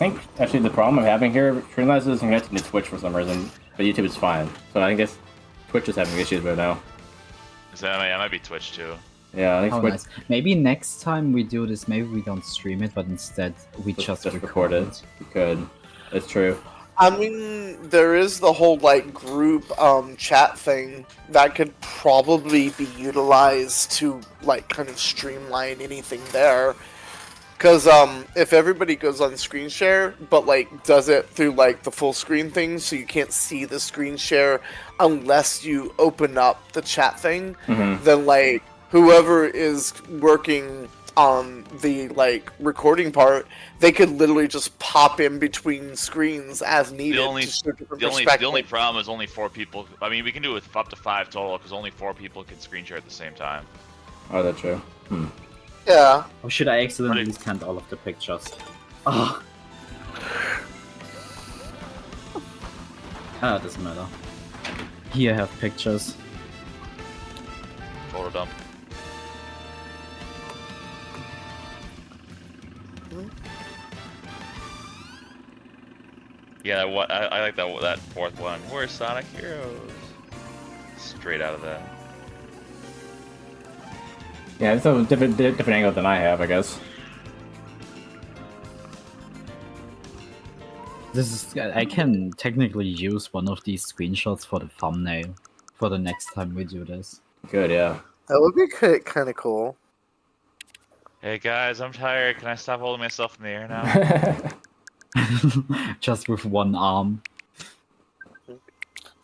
think actually the problem I'm having here, Streamlabs isn't connecting to Twitch for some reason, but YouTube is fine. So I guess Twitch is having issues right now. That might be Twitch too. Yeah, I think Twitch. Nice. Maybe next time we do this, maybe we don't stream it, but instead we just record it. We could. It's true. I mean, there is the whole like group chat thing that could probably be utilized to like kind of streamline anything there. Because if everybody goes on screen share, but like does it through like the full screen thing, so you can't see the screen share unless you open up the chat thing, then like whoever is working on the like recording part, they could literally just pop in between screens as needed. The only problem is only 4 people. I mean, we can do it with up to 5 total because only 4 people can screen share at the same time. Oh, that's true. Yeah. Or should I accidentally send all of the pictures? Oh. Ah, doesn't matter. Here I have pictures. Photo dump. Yeah, I like that 4th one. We're Sonic Heroes. Straight out of that. Yeah, it's a different angle than I have, I guess. This is. I can technically use one of these screenshots for the thumbnail for the next time we do this. Good, yeah. That would be kind of cool. Hey guys, I'm tired. Can I stop holding myself in the air now? Just with one arm.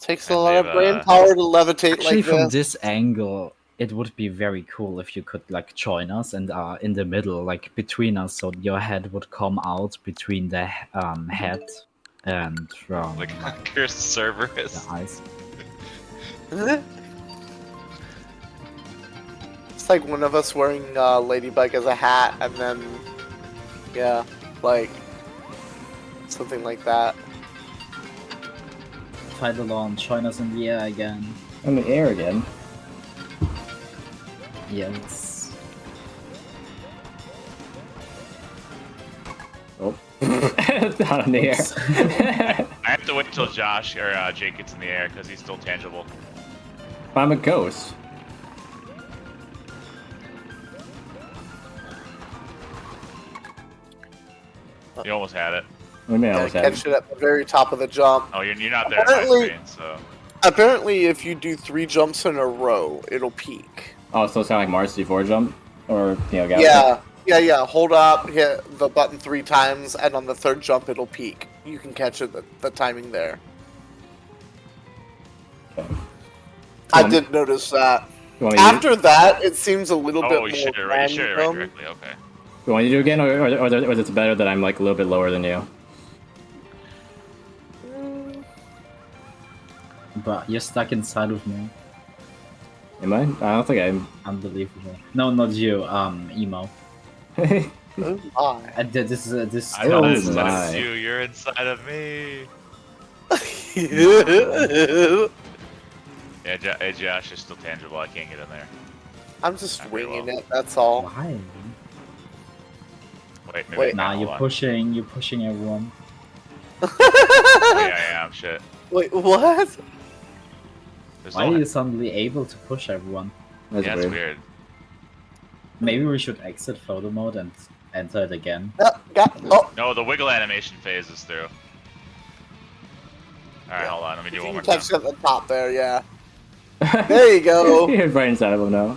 Takes a lot of brain power to levitate Actually, like from this. this angle, it would be very cool if you could like join us and in the middle, like between us, so your head would come out between the head and like cursed Cerberus. The eyes. It's like one of us wearing Ladybug as a hat, and then yeah, like something like that. Fight along, join us in the air again. In the air again? Yes. Oh. Down in the air. I have to wait until Josh or Jake gets in the air because he's still tangible. I'm a ghost. You almost had it. What do you mean I Gotta almost had catch it at the very top of the jump. Oh, you're not there on my screen, so. Apparently, if you do 3 jumps in a row, it'll peak. Oh, so it's kind of like Mars C4 jump? Or, you know, Yeah. Hold up, hit the button 3 times, and on the 3rd jump, it'll peak. You can catch it the timing there. Okay. I did notice that. You want me to After that, it seems a little bit Oh, more you should have right random. directly, okay. You want me to do it again, or is it better that I'm like a little bit lower than you? But you're stuck inside of me. Am I? I don't think I'm. Unbelievable. No, not you. Emo. Oh my. This is. I know Oh this my. is you. You're inside of me. Yeah, hey, Josh is still tangible. I can't get in there. I'm just Very winging well. it, that's all. Why? Wait, maybe Wait, Nah, hold you're on. pushing. You're pushing everyone. Yeah, I am. Shit. Wait, what? There's Why no... are you suddenly able to push everyone? That's Yeah, weird. it's weird. Maybe we should exit photo mode and enter it again. Oh, No, the wiggle animation phase is through. Alright, hold on. Let me do you one more can time. touch it at the top there, yeah. There you go. You're right inside of him now.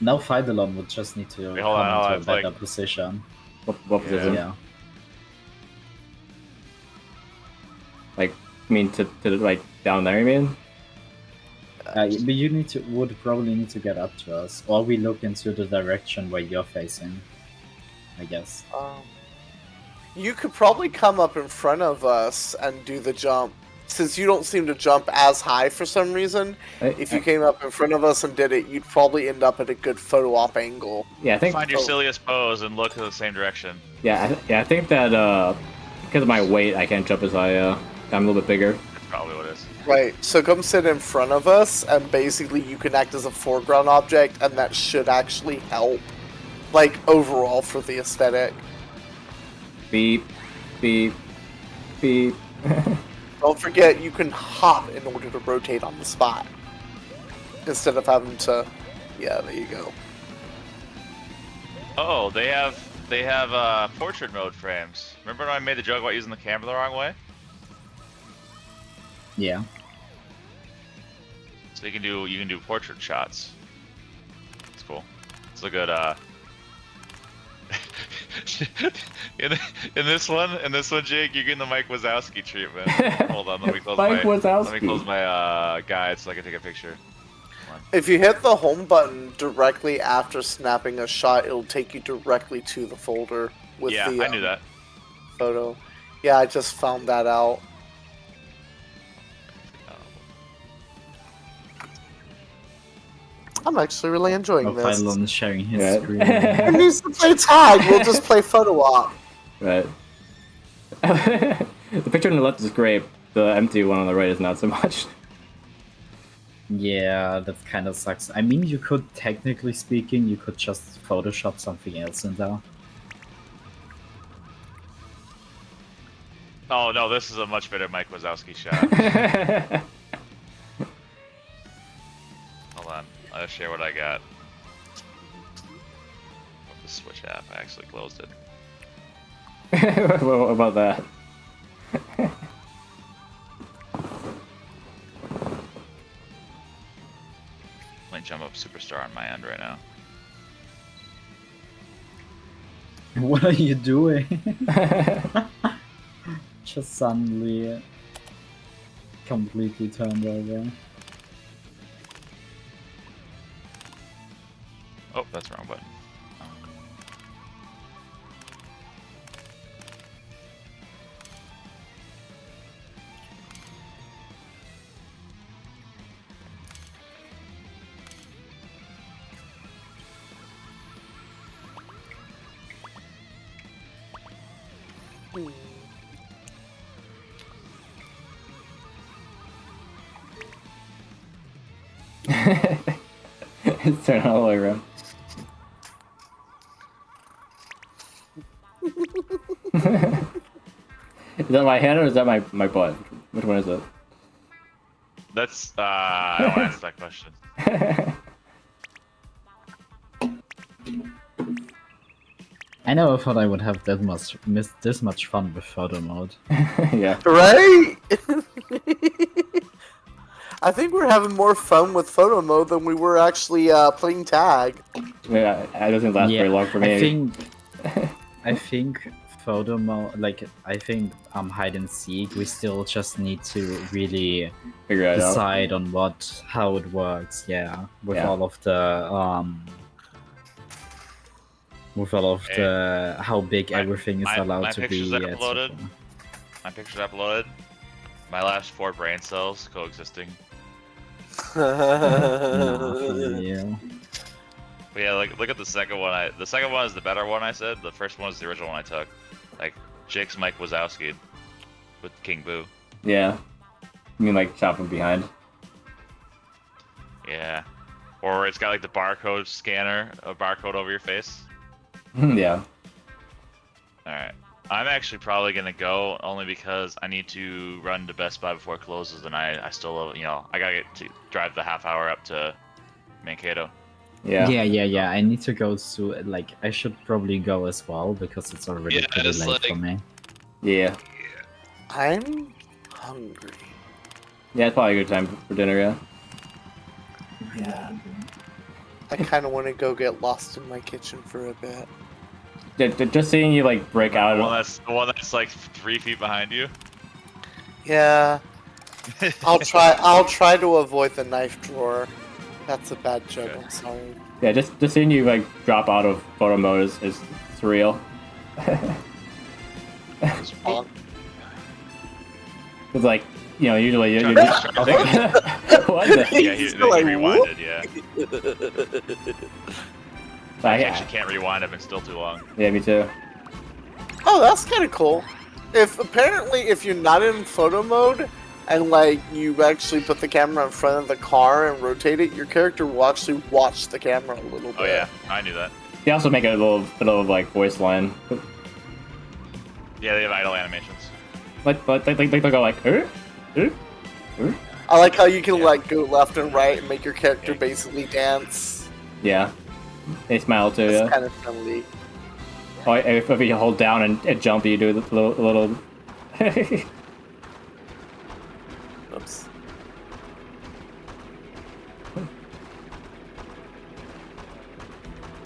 Now fight alone would just need to Wait, hold on, come into a it's better like- position. What position? Yeah. Like, I mean, to like down there, you mean? But you would probably need to get up to us, or we look into the direction where you're facing. I guess. You could probably come up in front of us and do the jump. Since you don't seem to jump as high for some reason, if you came up in front of us and did it, you'd probably end up at a good photo op angle. Yeah, I think. Find your silliest pose and look in the same direction. Yeah, I think that because of my weight, I can't jump as high. I'm a little bit bigger. That's probably what it is. Right, so come sit in front of us, and basically you can act as a foreground object, and that should actually help, like, overall for the aesthetic. Beep, beep, beep. Don't forget, you can hop in order to rotate on the spot. Instead of having to... Yeah, there you go. Oh, they have portrait mode frames. Remember when I made the joke about using the camera the wrong way? Yeah. So you can do portrait shots. It's cool. It's a good in this one, Jake, you're getting the Mike Wazowski treatment. Hold on, let me close Mike Wazowski. Let me close my guide so I can take a picture. If you hit the home button directly after snapping a shot, it'll take you directly to the folder with Yeah, the I knew that. photo. Yeah, I just found that out. I'm actually really enjoying this. Phylon is sharing his Yeah. screen. Who needs to play tag? We'll just play photo op. Right. The picture on the left is great. The empty one on the right is not so much. Yeah, that kind of sucks. I mean, you could, technically speaking, you could just Photoshop something else in there. Oh no, this is a much better Mike Wazowski shot. Hold on, I'll share what I got. With the Switch app, I actually closed it. What about that? Might jump up Superstar on my end right now. What are you doing? Just suddenly completely turned over. Oh, that's the wrong button. It's turning all the way around. Is that my hand or is that my butt? Which one is it? That's I don't answer that question. I never thought I would have this much fun with photo mode. Yeah. Right? I think we're having more fun with photo mode than we were actually playing tag. Yeah, it doesn't last very long for me. I think photo mode, like I think hide and seek, we still just need to really Figure it out. decide on how it works. Yeah, with all of the how big everything is allowed to be. Uploaded. My pictures uploaded. My last 4 brain cells coexisting. Yeah. But yeah, look at the second one. The second one is the better one. I said the first one is the original one I took. Like Jake's Mike Wazowski with King Boo. Yeah. You mean like shot from behind? Yeah. Or it's got like the barcode scanner, a barcode over your face. Yeah. Alright. I'm actually probably gonna go only because I need to run to Best Buy before it closes, and I still, I gotta get to drive the half hour up to Mankato. Yeah. I need to go to, like, I should probably go as well because it's already pretty late for me. Yeah. I'm hungry. Yeah, it's probably a good time for dinner, yeah. Yeah. I kind of want to go get lost in my kitchen for a bit. Just seeing you like break out. The one that's like 3 feet behind you. Yeah. I'll try to avoid the knife drawer. That's a bad joke. Okay. I'm sorry. Yeah, just seeing you like drop out of photo mode is surreal. It's like, usually you what the? Yeah, he rewinded. Yeah. I actually can't rewind. I've been still too long. Yeah, me too. Oh, that's kind of cool. If you're not in photo mode and like you actually put the camera in front of the car and rotate it, your character will actually watch the camera a little bit. Oh yeah, I knew that. They also make a little bit of like voice line. Yeah, they have idle animations. Like they go like, I like how you can Yeah. like go left and right and make your character basically dance. Yeah. They smile too, It's yeah. kind of friendly. Oh, if you hold down and jump, you do the little. Oops.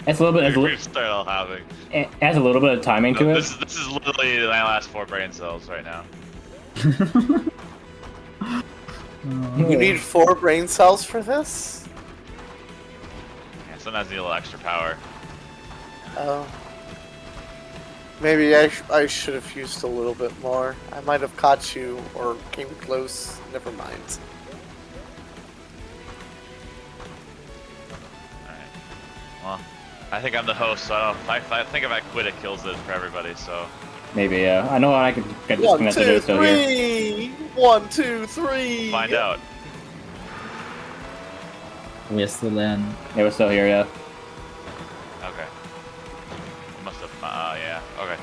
It's a little bit. We've started all having. It has a little bit of timing to No, it. this is literally my last 4 brain cells right now. You need 4 brain cells for this? Yeah, sometimes you need a little extra power. Oh. Maybe I should have used a little bit more. I might have caught you or came close. Never mind. Alright. Well, I think I'm the host, so I think if I quit, it kills it for everybody, so. Maybe, yeah. I know I could get 1, disconnected 2, it's still here. 3! 1, 2, 3! Find out. We're still in. Yeah, we're still here, yeah. Okay. Must have, yeah, okay.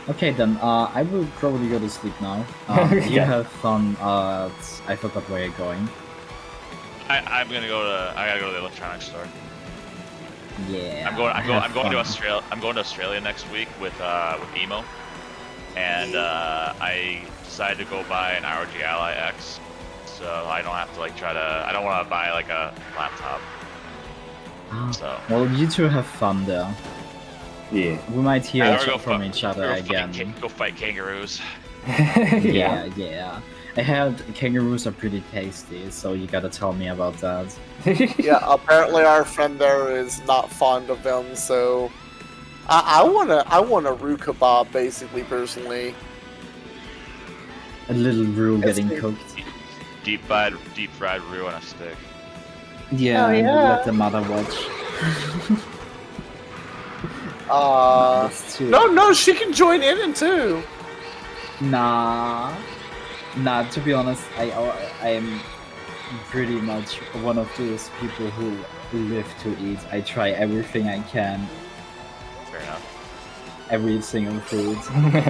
Okay then, I will probably go to sleep now. You Yeah. have fun I forgot where you're going. I'm gonna go to, I gotta go to the electronics store. Yeah. I'm going have to fun. Australia. I'm going to Australia next week with Emo, and I decided to go buy an ROG Ally X, so I don't have to like try to. I don't want to buy like a laptop. So Well, you two have fun there. Yeah. We might hear Yeah, we're from gonna each other again. Go fight kangaroos. Yeah, yeah. I heard kangaroos are pretty tasty, so you gotta tell me about that. Yeah, apparently our friend there is not fond of them, so I want a roux kebab, basically, personally. A little roux It's getting good. cooked. Deep fried roux on a stick. Yeah, Oh, and yeah. let the mother watch. That's too- No, she can join in too. Nah. Nah, to be honest, I am pretty much one of those people who live to eat. I try everything I can, Fair enough. every single food.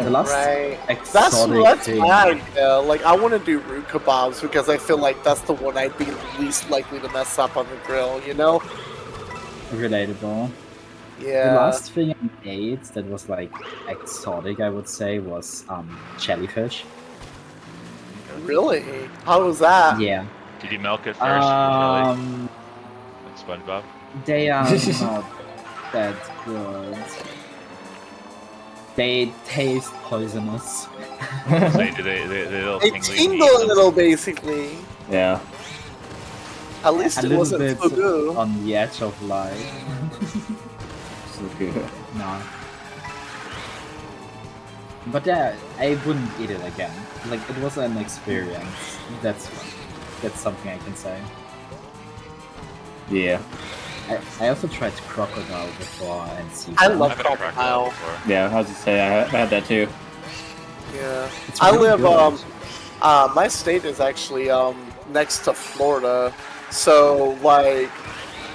The last Right. exotic That's thing. my idea. Like, I want to do roux kebabs because I feel like that's the one I'd be least likely to mess up on the grill, you know? Relatable. Yeah. The last thing I ate that was like exotic, I would say, was jellyfish. Really? How was that? Yeah. Did you milk it first? Really? Like SpongeBob. They are not that good. They taste poisonous. They little They tingly tingle a little, basically. Yeah. At least A it little wasn't bit fugu. on the edge of life. So good. No. But I wouldn't eat it again. Like, it was an experience. That's something I can say. Yeah. I also tried crocodile before and sea. I crab. love I've had a crocodile crocodile. before. Yeah, I was gonna say, I had that too. Yeah. It's I really live, good. my state is actually, next to Florida. So, like,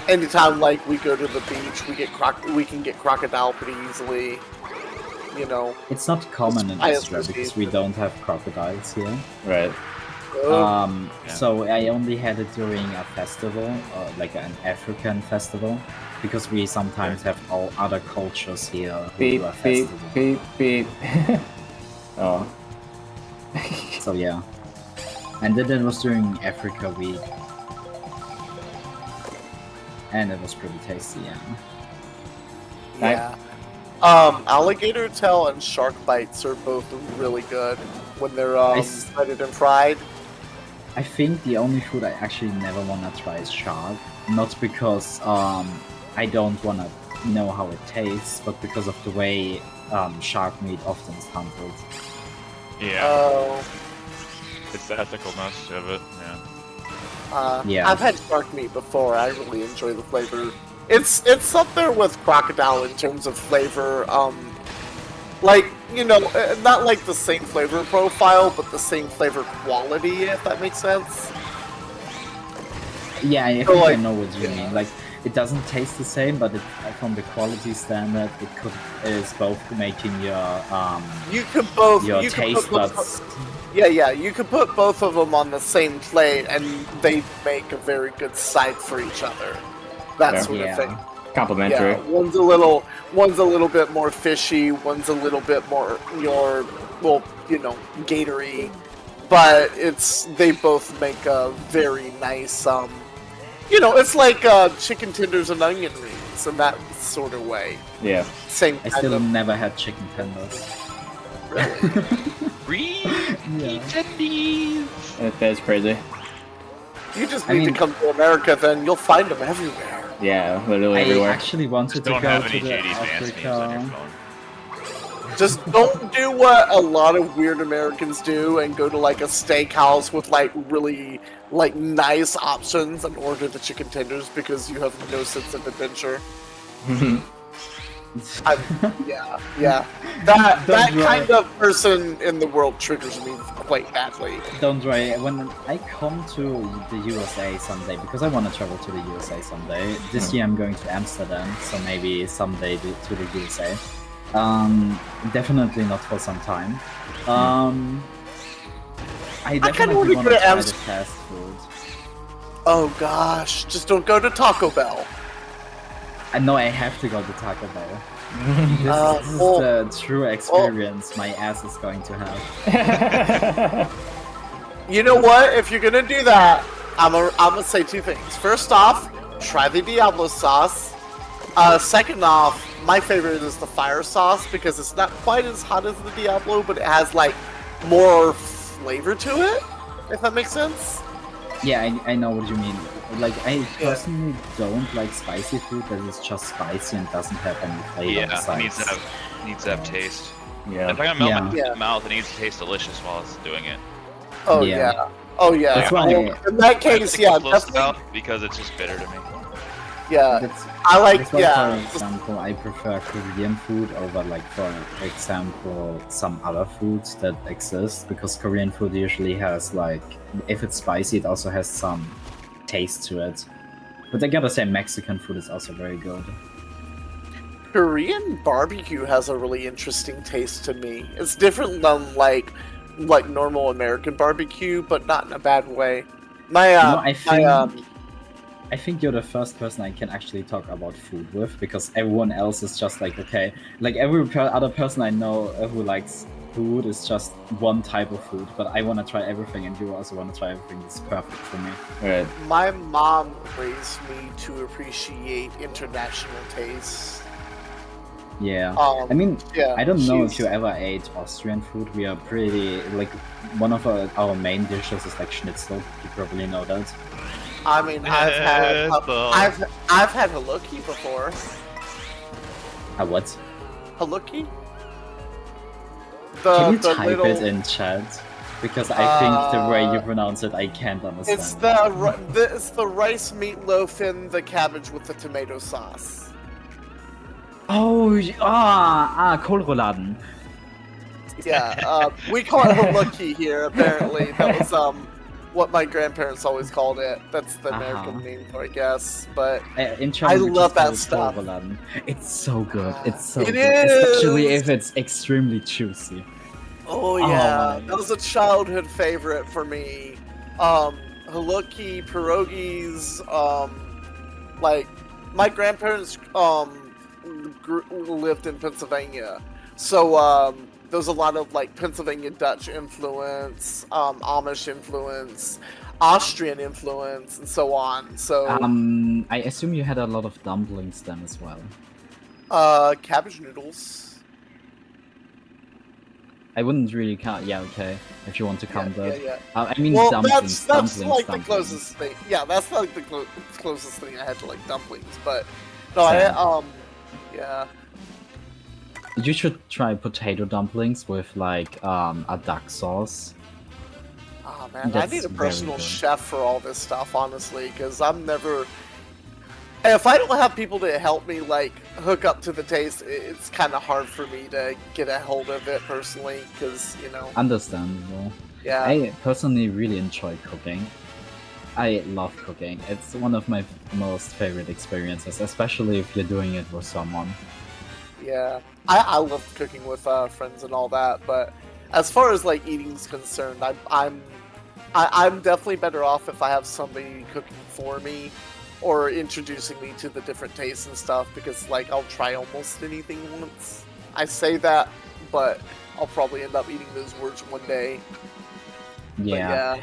anytime, like, we go to the beach, we can get crocodile pretty easily. You know. It's not common in I Austria because we associate don't have crocodiles here. Right. Oh, Yeah. So I only had it during a festival, like an African festival, because we sometimes have all other cultures here who Beep, do a beep, festival. beep, beep. Oh. So yeah. And then it was during Africa Week. And it was pretty tasty, yeah. yeah. Alligator tail and shark bites are both really good when they're breaded and fried. I think the only food I actually never want to try is shark. Not because I don't want to know how it tastes, but because of the way shark meat often is handled. Yeah. Oh, It's the ethicalness of it. Yeah. Yeah. I've had shark meat before. I really enjoy the flavor. It's up there with crocodile in terms of flavor. Like, you know, not like the same flavor profile, but the same flavor quality, if that makes sense. Yeah, I So, think I like, know what you mean. Like, it doesn't taste the same, but from the quality standard, is both making You could both. your You could taste put buds. yeah. You could put both of them on the same plate, and they make a very good side for each other. That Yeah. sort of thing. Complimentary. Yeah, one's a little bit more fishy, one's a little bit more gatory, but they both make a very nice it's like chicken tenders and onion rings in that sort of way. Yeah. Same I kind still of never had chicken tenders. really. Yeah. That's crazy. You just I need mean- to come to America, then you'll find them everywhere. Yeah, literally I everywhere. actually wanted Just to don't go have to any the JD's Vance memes on your Africa. phone. Just don't do what a lot of weird Americans do and go to like a steakhouse with like really like nice options and order the chicken tenders because you have no sense of adventure. Yeah. That Don't kind of person in the world triggers me quite badly. Don't worry, when I come to the USA someday, because I want to travel to the USA someday, this year I'm going to Amsterdam, so maybe someday to the USA. Definitely not for some time. I kinda definitely wanna want go to to try the Amsterdam. fast food. Oh gosh, just don't go to Taco Bell. I know I have to go to Taco Bell. This is well- the true experience my ass is going to have. You know what? If you're gonna do that, I'm gonna say two things. First off, try the Diablo sauce. Second off, my favorite is the fire sauce because it's not quite as hot as the Diablo, but it has like more flavor to it. If that makes sense. Yeah, I know what you mean. Like, I personally don't like spicy food that is just spicy and doesn't have any flavor Yeah, it besides. needs to have taste. Yeah. If I can melt Yeah. my Yeah. mouth, it needs to taste delicious while it's doing it. Oh Yeah. yeah. Oh yeah. That's why Well, in that I case, take yeah, the close definitely. out because it's just bitter to me. Yeah, That's, I like. that's why, Yeah, for example, I prefer Korean food over, like, for example, some other foods that exist, because Korean food usually has, like, if it's spicy, it also has some taste to it. But I gotta say, Mexican food is also very good. Korean barbecue has a really interesting taste to me. It's different than like normal American barbecue, but not in a bad way. I think you're the first person I can actually talk about food with, because everyone else is just like, okay, like every other person I know who likes food is just one type of food, but I want to try everything, and you also want to try everything. It's perfect for me. Right. My mom raised me to appreciate international tastes. Yeah. Um, I mean, yeah, I don't know if she's- you ever ate Austrian food. We are pretty, like, one of our main dishes is like schnitzel. You probably know that. I mean, I've had haluki before. What? Haluki? Can you the type little, it in chat? Because I think the way you pronounce it, I can't understand. It's it's the rice meatloaf and the cabbage with the tomato sauce. Oh, Kohlrouladen. Yeah, we call it haluki here. Apparently, that was what my grandparents always called it. That's the American name for it, I guess. But In German, we love just call that it stuff. Kohlrouladen. It's so good. It's so It good. Especially is! if it's extremely juicy. oh yeah, my that was a childhood favorite for me. Haluki, pierogies. Like my grandparents lived in Pennsylvania, so there was a lot of like Pennsylvania Dutch influence, Amish influence, Austrian influence, and so on. So I assume you had a lot of dumplings then as well. cabbage noodles. I wouldn't really count. Yeah, okay. If you want to count that. Yeah. I mean Well, dumplings. that's dumplings, like dumplings. the closest thing. Yeah, that's like the closest thing I had to like dumplings. But no, Same. yeah. You should try potato dumplings with like a duck sauce. Oh man, I That's need a very personal good. chef for all this stuff, honestly, because I'm never. If I don't have people to help me like hook up to the taste, it's kind of hard for me to get a hold of it personally, because Understandable. yeah. I personally really enjoy cooking. I love cooking. It's one of my most favorite experiences, especially if you're doing it with someone. Yeah, I love cooking with friends and all that, but as far as like eating's concerned, I'm definitely better off if I have somebody cooking for me or introducing me to the different tastes and stuff, because like I'll try almost anything once. I say that, but I'll probably end up eating those words one day. Yeah.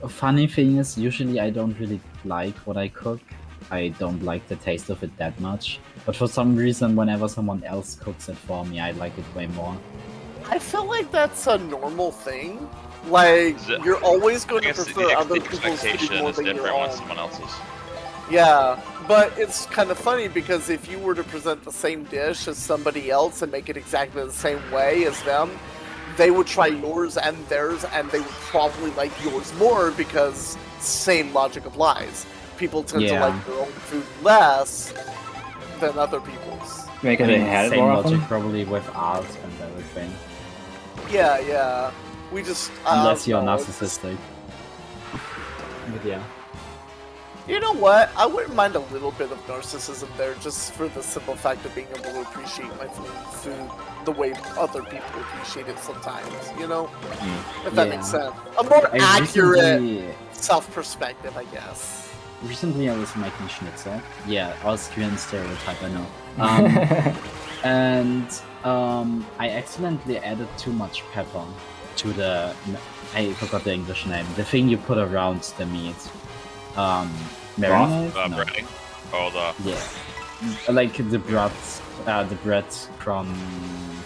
Funny thing is, usually I don't really like what I cook. I don't like the taste of it that much. But for some reason, whenever someone else cooks it for me, I like it way more. I feel like that's a normal thing. Like, you're always going to prefer other people's food expectation more is than your different when own. someone else's. Yeah, but it's kind of funny because if you were to present the same dish as somebody else and make it exactly the same way as them, they would try yours and theirs, and they would probably like yours more because same logic applies. People tend to like their own food less than other people's. Because they had it Same more logic often? probably with art and everything. Yeah. We just Unless you're no, narcissistic. But yeah. You know what? I wouldn't mind a little bit of narcissism there, just for the simple fact of being able to appreciate my food the way other people appreciate it sometimes, you know? If that makes sense. A more accurate self-perspective, I guess. Recently I was making schnitzel. Yeah, Austrian stereotype, I know. And I accidentally added too much pepper to the... I forgot the English name. The thing you put around the meat. Marinade? No. Breading? Oh, the... Yeah. Like the bread crumb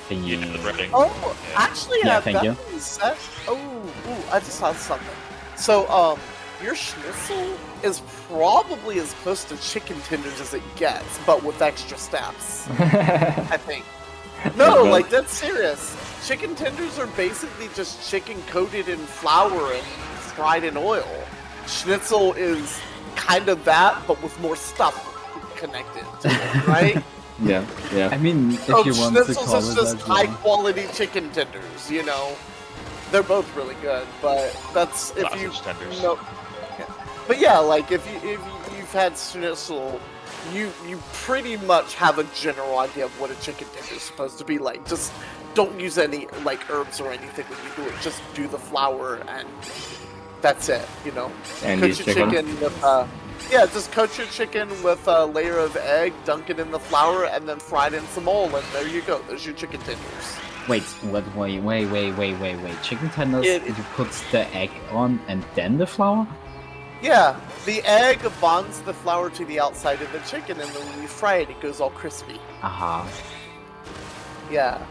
thingy. You did the breading. Oh, actually, Yeah, thank that you. being said, I just saw something. So, your schnitzel is probably as close to chicken tenders as it gets, but with extra steps. I think. No, like, that's serious. Chicken tenders are basically just chicken coated in flour and fried in oil. Schnitzel is kind of that, but with more stuff connected to it, right? Yeah. I mean, if you want to Schnitzels call is it just that, high quality chicken tenders, you know. They're both really good, but that's if Sausage you tenders. know. But yeah, like if you've had schnitzel, you pretty much have a general idea of what a chicken tender is supposed to be like. Just don't use any like herbs or anything when you do it. Just do the flour and that's it, you know. And coat use your chicken? chicken with just coat your chicken with a layer of egg, dunk it in the flour, and then fry it in some oil, and there you go. There's your chicken tenders. Wait. Chicken tenders, you put the egg on and then the flour? Yeah, the egg bonds the flour to the outside of the chicken, and then when you fry it, it goes all crispy. Aha, Yeah.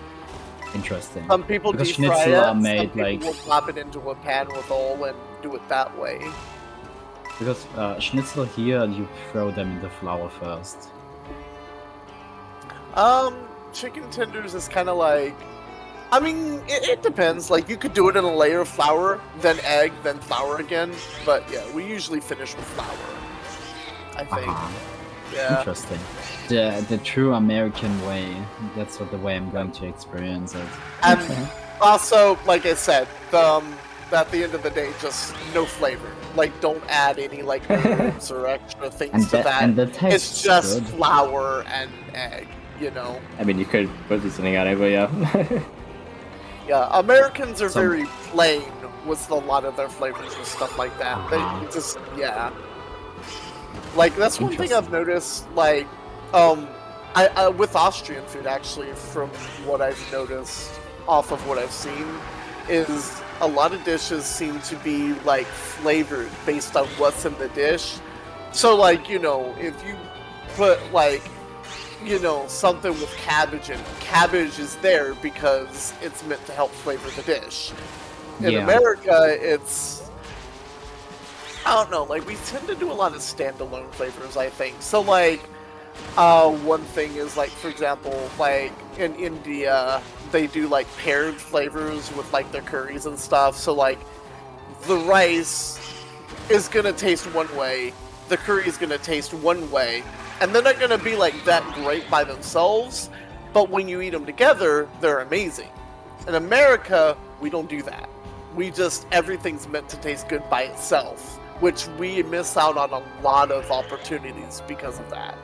interesting. Some people Because deep fry schnitzel it, are some made people like... will pop it into a pan with oil and do it that way. Because schnitzel here, you throw them in the flour first. Chicken tenders is kind of like... I mean, it depends. Like, you could do it in a layer of flour, then egg, then flour again. But yeah, we usually finish with flour, I think. Yeah. Interesting. The true American way. That's what the way I'm going to experience it. And also, like I said, at the end of the day, just no flavor. Like, don't add any like herbs or extra things to that. And the taste It's just good. flour and egg, you know. I mean, you could put something on it, but yeah. Yeah, Americans are very plain with a lot of their flavors and stuff like that. They just, yeah. Like, that's one thing I've noticed, like, I with Austrian food, actually, from what I've noticed, off of what I've seen, is a lot of dishes seem to be, like, flavored based on what's in the dish. So, like, you know, if you put, like, you know, something with cabbage in it, cabbage is there because it's meant to help flavor the dish. In America, it's... I don't know, like, we tend to do a lot of standalone flavors, I think. So, like, one thing is, like, for example, like, in India, they do, like, paired flavors with, like, their curries and stuff. So, like, the rice is gonna taste one way, the curry is gonna taste one way, and they're not gonna be, like, that great by themselves, but when you eat them together, they're amazing. In America, we don't do that. We just, everything's meant to taste good by itself. which we miss out on a lot of opportunities because of that.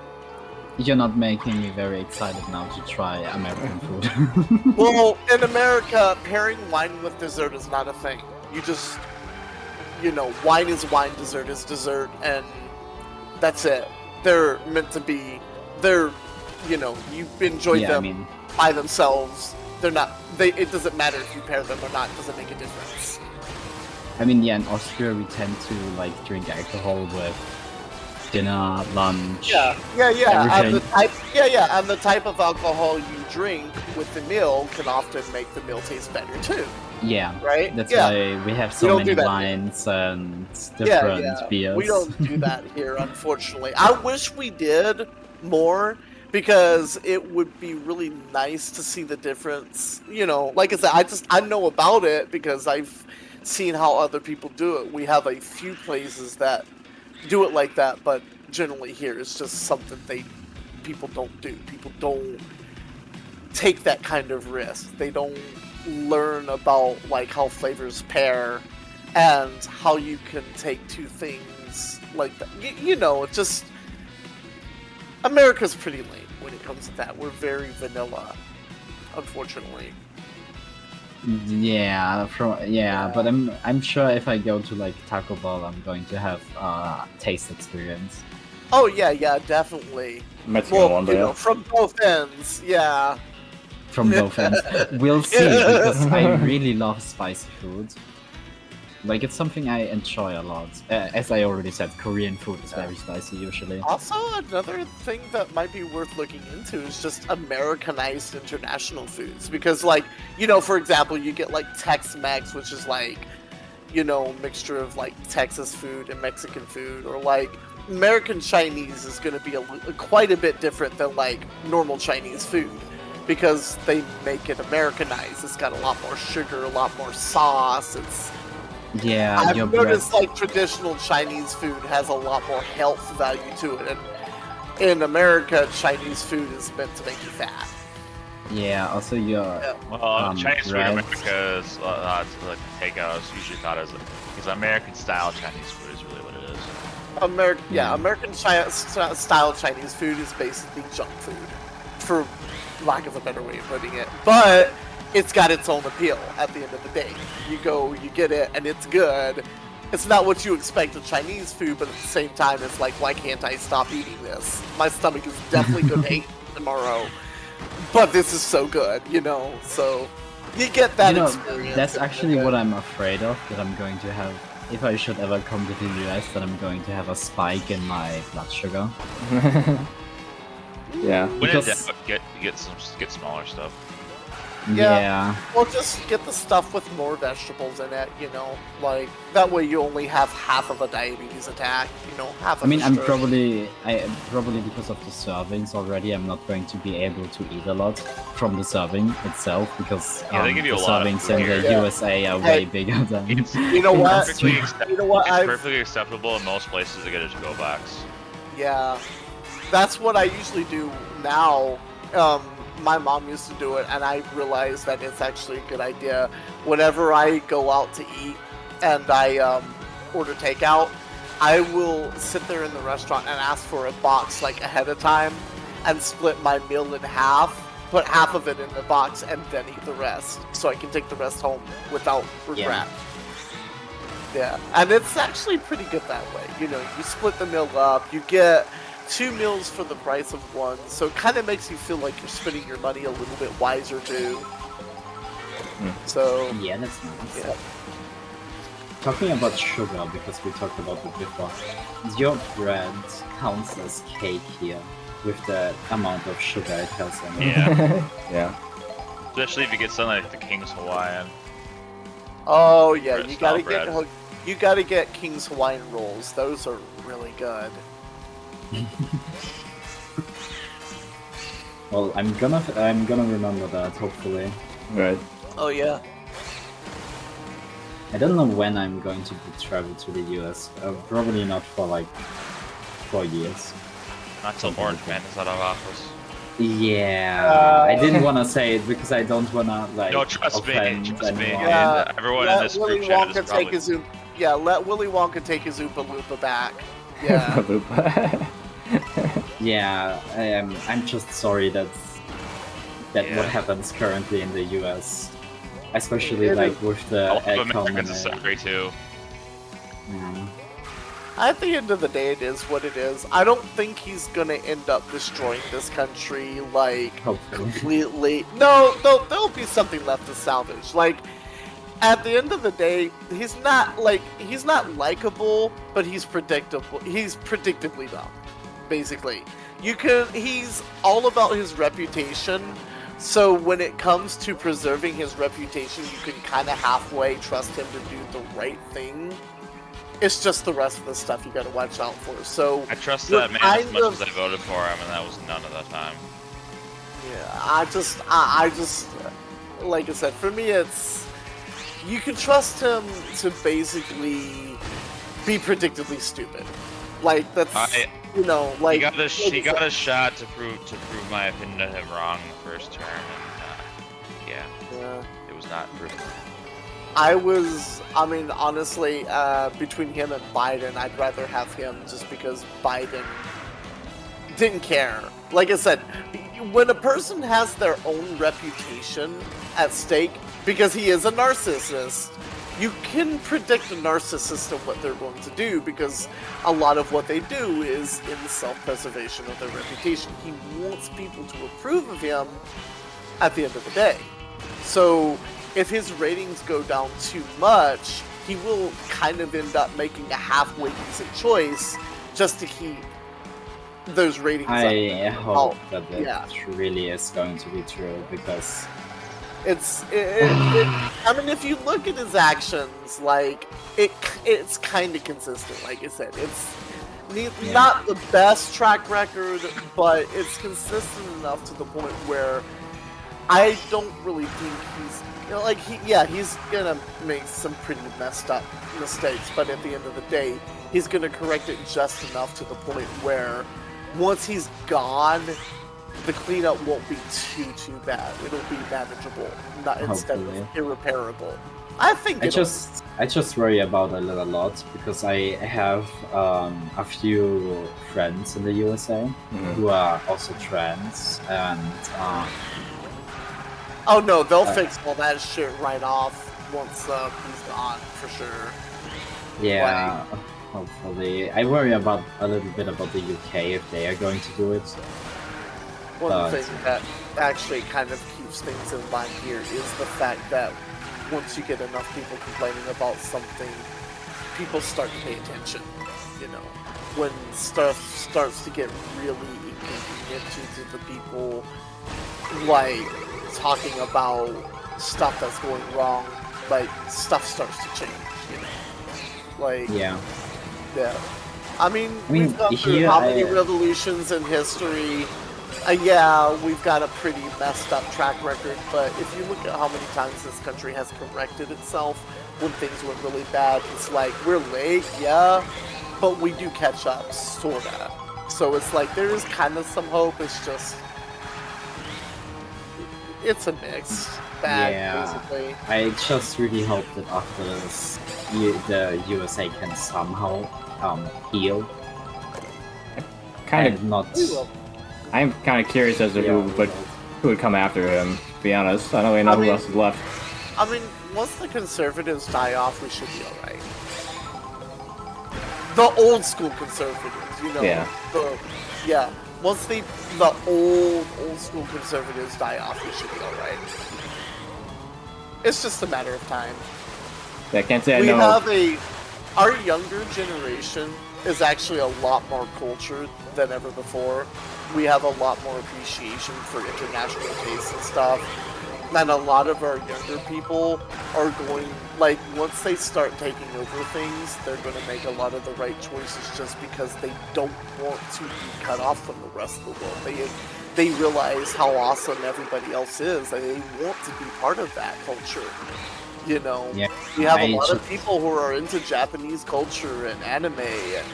You're not making me very excited now to try American food. Well, in America, pairing wine with dessert is not a thing. You just, wine is wine, dessert is dessert, and that's it. They're meant to be, you enjoy Yeah, I them mean, by themselves. They're not, it doesn't matter if you pair them or not, it doesn't make a difference. yeah, in Austria we tend to like drink alcohol with dinner, lunch. Yeah. And the Everything. and the type of alcohol you drink with the meal can often make the meal taste better too. Yeah, Right? that's Yeah. why we have We so don't do many that. wines and different beers. We don't do that here, unfortunately. I wish we did more because it would be really nice to see the difference. Like I said, I know about it because I've seen how other people do it. We have a few places that do it like that, but generally here it's just something people don't do. People don't take that kind of risk. They don't learn about like how flavors pair and how you can take two things like that. It's just America's pretty lame when it comes to that. We're very vanilla, unfortunately. Yeah, but I'm sure if I go to like Taco Bell, I'm going to have taste experience Oh yeah, definitely. Mexican one, but yeah. From both ends, yeah. from both ends. We'll see, because I really love spicy food. Like, it's something I enjoy a lot. As I already said, Korean food is very spicy usually. Also, another thing that might be worth looking into is just Americanized international foods. Because, like, for example, you get, like, Tex-Mex, which is, like, mixture of, like, Texas food and Mexican food. Or, like, American Chinese is going to be quite a bit different than, like, normal Chinese food. Because they make it Americanized. It's got a lot more sugar, a lot more sauce. Yeah, I've your bread. noticed like traditional Chinese food has a lot more health value to it, and in America, Chinese food is meant to make you fat. Yeah, also your Well, Chinese food in bread. America is like takeout. It's usually thought as because American style Chinese food is really what it is. American style Chinese food is basically junk food, for lack of a better way of putting it. But it's got its own appeal at the end of the day. You go, you get it, and it's good. It's not what you expect of Chinese food, but at the same time, it's like, why can't I stop eating this? My stomach is definitely going to ache tomorrow, but this is so good, So you get that experience. That's actually what I'm afraid of, that I'm going to have, if I should ever come to the US, that I'm going to have a spike in my blood sugar. Yeah. When in Because- doubt, get smaller stuff. Yeah. Well, just get the stuff with more vegetables in it, like that way you only have half of a diabetes attack, half of I mean, a I'm stroke. probably because of the servings already, I'm not going to be able to eat a lot from the serving itself, because Yeah, they give you the a lot of servings food in the here. USA are way bigger than. It's You know what? perfectly, I've- perfectly acceptable in most places to get a to-go box. Yeah, that's what I usually do now. My mom used to do it, and I realized that it's actually a good idea. Whenever I go out to eat and I order takeout, I will sit there in the restaurant and ask for a box like ahead of time and split my meal in half, put half of it in the box, and then eat the rest, so I can take the rest home without regret. Yeah, and it's actually pretty good that way. You split the meal up, you get 2 meals for the price of 1, so it kind of makes you feel like you're spending your money a little bit wiser too. So Yeah, that's nice. yeah, Talking about sugar, because we talked about it before, your bread counts as cake here, with the amount of sugar it has in it. Yeah. Yeah. Especially if you get something like the King's Hawaiian. oh yeah, Bread you style gotta get King's Hawaiian rolls. Those are really good. Well, I'm gonna remember that, hopefully. Right. Oh yeah. I don't know when I'm going to travel to the US. Probably not for like 4 years. Not till Orange Man is out of office. Yeah, I didn't want to say it because I don't want to like No, trust me, offend trust me. anyone. Yeah. everyone in Let this Willy group chat is Wonka probably- take his own. Yeah, let Willy Wonka take his Oompa Loompa back. Yeah. Yeah, I'm just sorry that Yeah. what happens currently in the US, especially It like is- with A the lot of Americans are economy. sorry too. Yeah. At the end of the day, it is what it is. I don't think he's gonna end up destroying this country, like, Hopefully. completely. No, there'll be something left to salvage. Like, at the end of the day, he's not likable, but he's predictable. He's predictably dumb, basically. He's all about his reputation. So when it comes to preserving his reputation, you can kind of halfway trust him to do the right thing. It's just the rest of the stuff you gotta watch out for. So I trust you're that man as kind much of- as I voted for him, and that was none of that time. yeah, I just, like I said, for me, it's you can trust him to basically be predictably stupid. Like that's like he got a like I said, shot to prove my opinion of him wrong in the first term, and yeah. it was not proven. I mean, honestly, between him and Biden, I'd rather have him just because Biden didn't care. Like I said, when a person has their own reputation at stake, because he is a narcissist, you can predict a narcissist and what they're going to do, because a lot of what they do is in the self-preservation of their reputation. He wants people to approve of him at the end of the day. So if his ratings go down too much, he will kind of end up making a halfway decent choice just to keep those ratings I up. hope that it yeah. really is going to be true, because I mean, if you look at his actions, like it's kind of consistent. Like I said, it's not the best track record, but it's consistent enough to the point where I don't really think he's he's gonna make some pretty messed up mistakes, but at the end of the day, he's gonna correct it just enough to the point where once he's gone, the cleanup won't be too bad. It'll be manageable, not instead Hopefully. of irreparable. I think I just worry about it a lot, because I have a few friends in the USA who are also trans, and oh no, they'll fix all that shit right off once he's gone, for sure. yeah, hopefully. I worry about a little bit about the UK, if they are going to do it. One thing that actually kind of keeps things in line here is the fact that once you get enough people complaining about something, people start to pay attention. You know, when stuff starts to get really inconvenient to the people, like talking about stuff that's going wrong, like stuff starts to change. You know, like Yeah. I mean we've gone through here how many revolutions in history. Yeah, we've got a pretty messed up track record, but if you look at how many times this country has corrected itself when things went really bad, it's like, we're late, yeah, but we do catch up, sorta. So it's like, there is kind of some hope, it's just, it's a mixed bag, basically. I just really hope that after this, the USA can somehow heal. Kind and of not. We will. I'm kind of curious as to who would come after him, to be honest. I don't really know who else is left. I mean, once the conservatives die off, we should be alright. The old school conservatives, you know. Yeah. Once the old school conservatives die off, we should be alright. It's just a matter of time. Yeah, I can't say I We know. have our younger generation is actually a lot more cultured than ever before. We have a lot more appreciation for international taste and stuff. And a lot of our younger people are going, like, once they start taking over things, they're going to make a lot of the right choices just because they don't want to be cut off from the rest of the world. They realize how awesome everybody else is, and they want to be part of that culture. You know, we have a lot of people who are into Japanese culture and anime, and,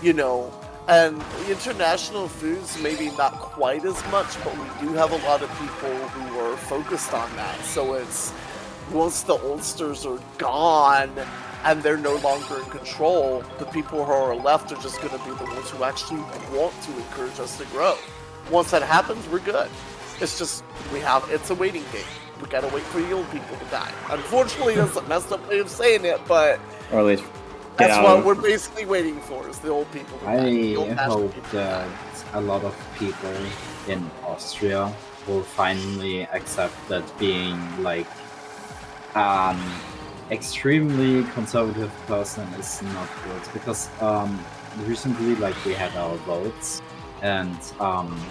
you know, and international foods maybe not quite as much, but we do have a lot of people who are focused on that. So it's, once the oldsters are gone, and they're no longer in control, the people who are left are just going to be the ones who actually want to encourage us to grow. Once that happens, we're good. It's just, it's a waiting game. We gotta wait for the old people to die. Unfortunately, that's a messed up way of saying it, but Or at least that's what we're basically waiting for, is the old people to die. The I old national hope people to that die. a lot of people in Austria will finally accept that being like extremely conservative person is not good, because recently like we had our votes, and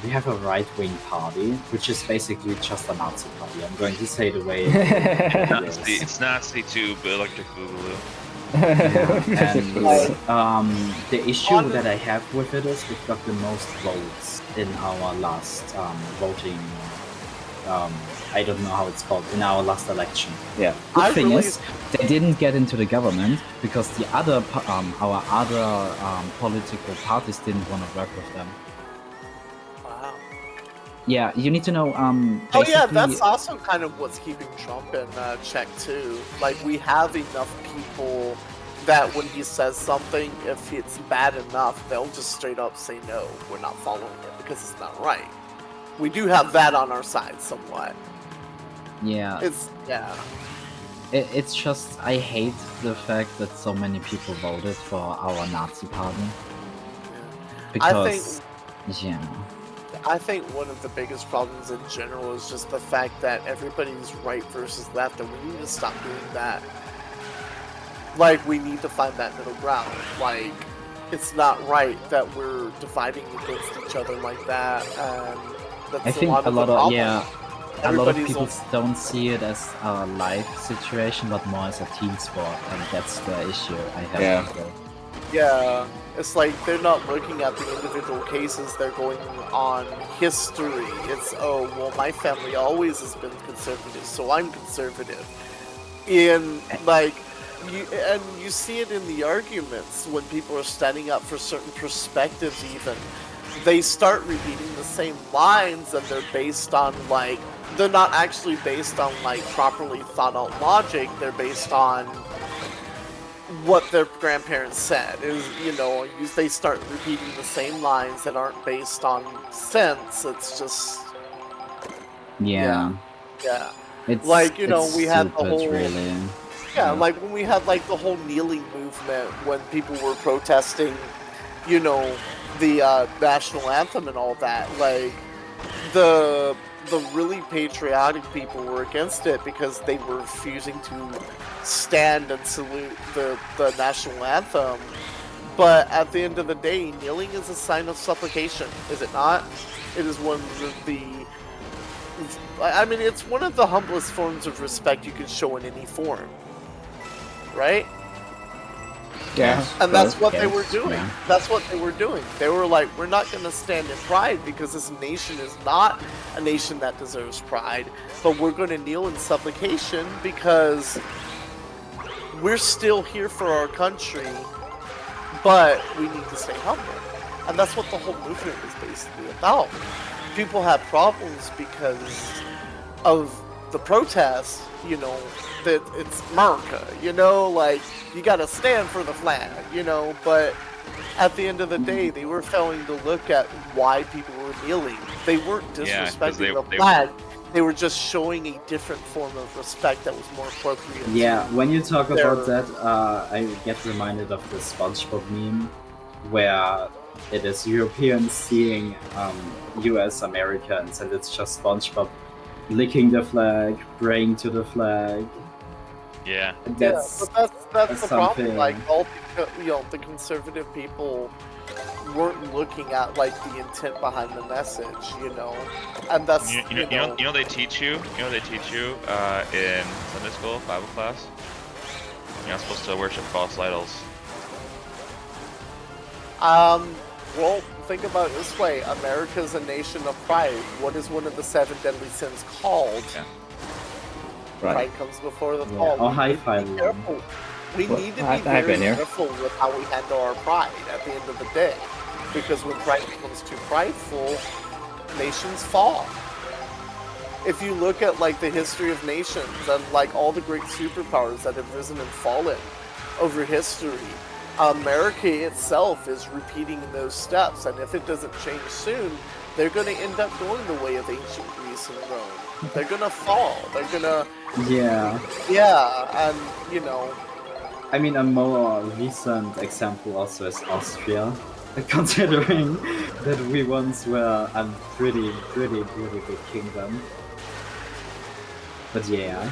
we have a right-wing party which is basically just a Nazi party. I'm going to say the way it is. It's Nazi too, but electric boogaloo. And the issue that I have with it is we've got the most votes in our last voting. I don't know how it's called, in our last election. Yeah. The thing is, they didn't get into the government because the other our other political parties didn't want to work with them. Wow. Yeah, you need to know. Oh yeah, basically- that's also kind of what's keeping Trump in check too. Like, we have enough people that when he says something, if it's bad enough, they'll just straight up say no, we're not following it because it's not right. We do have that on our side somewhat. Yeah, it's just I hate the fact that so many people voted for our Nazi party because I think one of the biggest problems in general is just the fact that everybody's right versus left, and we need to stop doing that. Like, we need to find that middle ground. Like, it's not right that we're dividing against each other like that, and that's I think a lot of people don't see it as a life situation, but more as a team sport, and that's the issue I have. Yeah. with it. Yeah, it's like they're not looking at the individual cases, they're going on history. It's, oh, well, my family always has been conservative, so I'm conservative. And, like, you see it in the arguments when people are standing up for certain perspectives even. They start repeating the same lines, and they're based on, like, they're not actually based on, like, properly thought out logic, they're based on what their grandparents said. They start repeating the same lines that aren't based on sense. It's just Yeah. It's like, we had the stupid, whole really. Yeah, like when we had like the whole kneeling movement when people were protesting, the national anthem and all that. Like, the really patriotic people were against it because they were refusing to stand and salute the national anthem. But at the end of the day, kneeling is a sign of supplication, is it not? It is one of it's one of the humblest forms of respect you can show in any form. Right? Yeah. And that's what they were Yes, doing. yeah. That's what they were doing. They were like, we're not going to stand in pride because this nation is not a nation that deserves pride, but we're going to kneel in supplication because we're still here for our country, but we need to stay humble. And that's what the whole movement is basically about. People have problems because of the protests, that it's America, like, you gotta stand for the flag, but at the end of the day, they were failing to look at why people were kneeling. They weren't disrespecting the flag, they were just showing a different form of respect that was more appropriate. Yeah, when you talk about that, I get reminded of the SpongeBob meme, where it is Europeans seeing US Americans, and it's just SpongeBob licking the flag, praying to the flag. Yeah. That's the problem. something. Like, all the conservative people weren't looking at like the intent behind the message, and that's they teach you. They teach you in Sunday school, Bible class. You're not supposed to worship false idols. Well, think about it this way: America's a nation of pride. What is one of the 7 deadly sins called? Yeah. Right. Pride comes before the Yeah. fall. Or We high need to five be them. careful. We Well, need to I've be very been here. careful with how we handle our pride at the end of the day, because when pride becomes too prideful, nations fall. If you look at like the history of nations and like all the great superpowers that have risen and fallen, over history. America itself is repeating those steps, and if it doesn't change soon, they're going to end up going the way of ancient Greece and Rome. They're going to fall. They're going to... Yeah. Yeah, and, you know... I mean, a more recent example also is Austria, considering that we once were a pretty big kingdom. But yeah.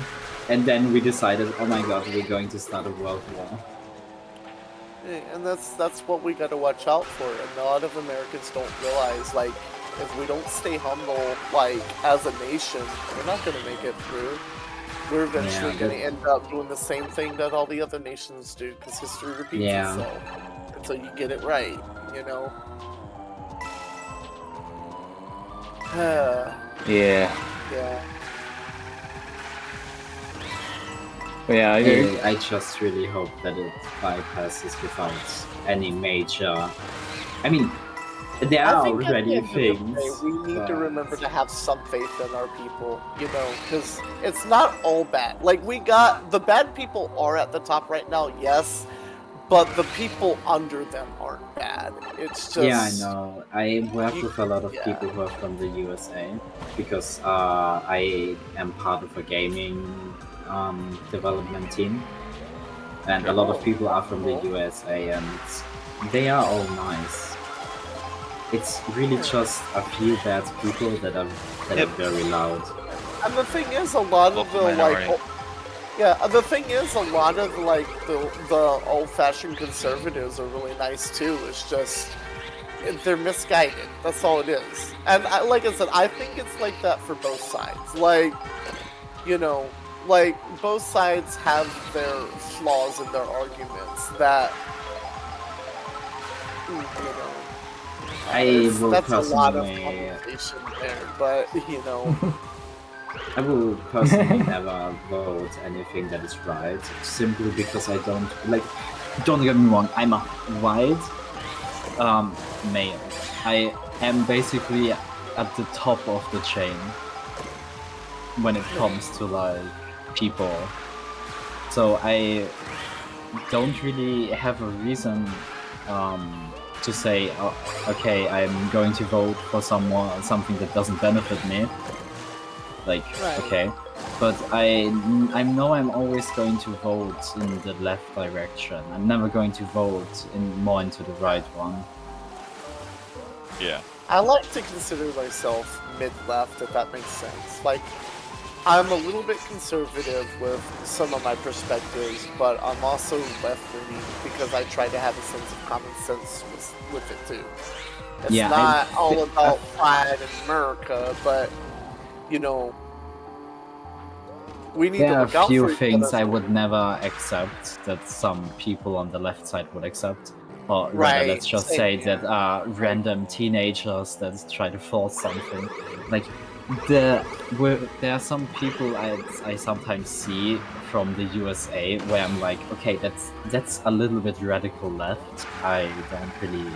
And then we decided, oh my god, we're going to start a world war. And that's what we got to watch out for. And a lot of Americans don't realize, like, if we don't stay humble, like, as a nation, we're not going to make it through. We're eventually going to end up doing the same thing that all the other nations do, because history repeats itself until you get it right, you know? Yeah. Yeah. Yeah, I agree. I just really hope that it bypasses without any major... I mean, there I are think at already the end of the things. day, we need to but- remember to have some faith in our people, you know, because it's not all bad. Like, we got the bad people are at the top right now, yes, but the people under them aren't bad. It's just Yeah, I know. I work with a lot of people who are from the USA because I am part of a gaming development team, and a lot of people are from the USA, and they are all nice. It's really just a few bad people that are very loud. And the thing is, a lot of the the thing is, a lot of like the old-fashioned conservatives are really nice too. It's just they're misguided. That's all it is. And like I said, I think it's like that for both sides. Like, you know, like both sides have their flaws in their arguments that you know. That's a lot of conversation there, but you know. I will personally never vote anything that is right, simply because I don't like. Don't get me wrong, I'm a white male. I am basically at the top of the chain when it comes to like people. So I don't really have a reason to say, oh, okay, I'm going to vote for something that doesn't benefit me. Like, okay, but I know I'm always going to vote in the left direction. I'm never going to vote more into the right one. Yeah. I like to consider myself mid-left, if that makes sense. Like, I'm a little bit conservative with some of my perspectives, but I'm also left-leaning because I try to have a sense of common sense with it too. It's not all about pride in America, but you know, we need to look out for There are a few each things other. I would never accept that some people on the left side would accept. Or rather, let's just say that random teenagers that try to force something. Like, there are some people I sometimes see from the USA where I'm like, okay, that's a little bit radical left. I don't really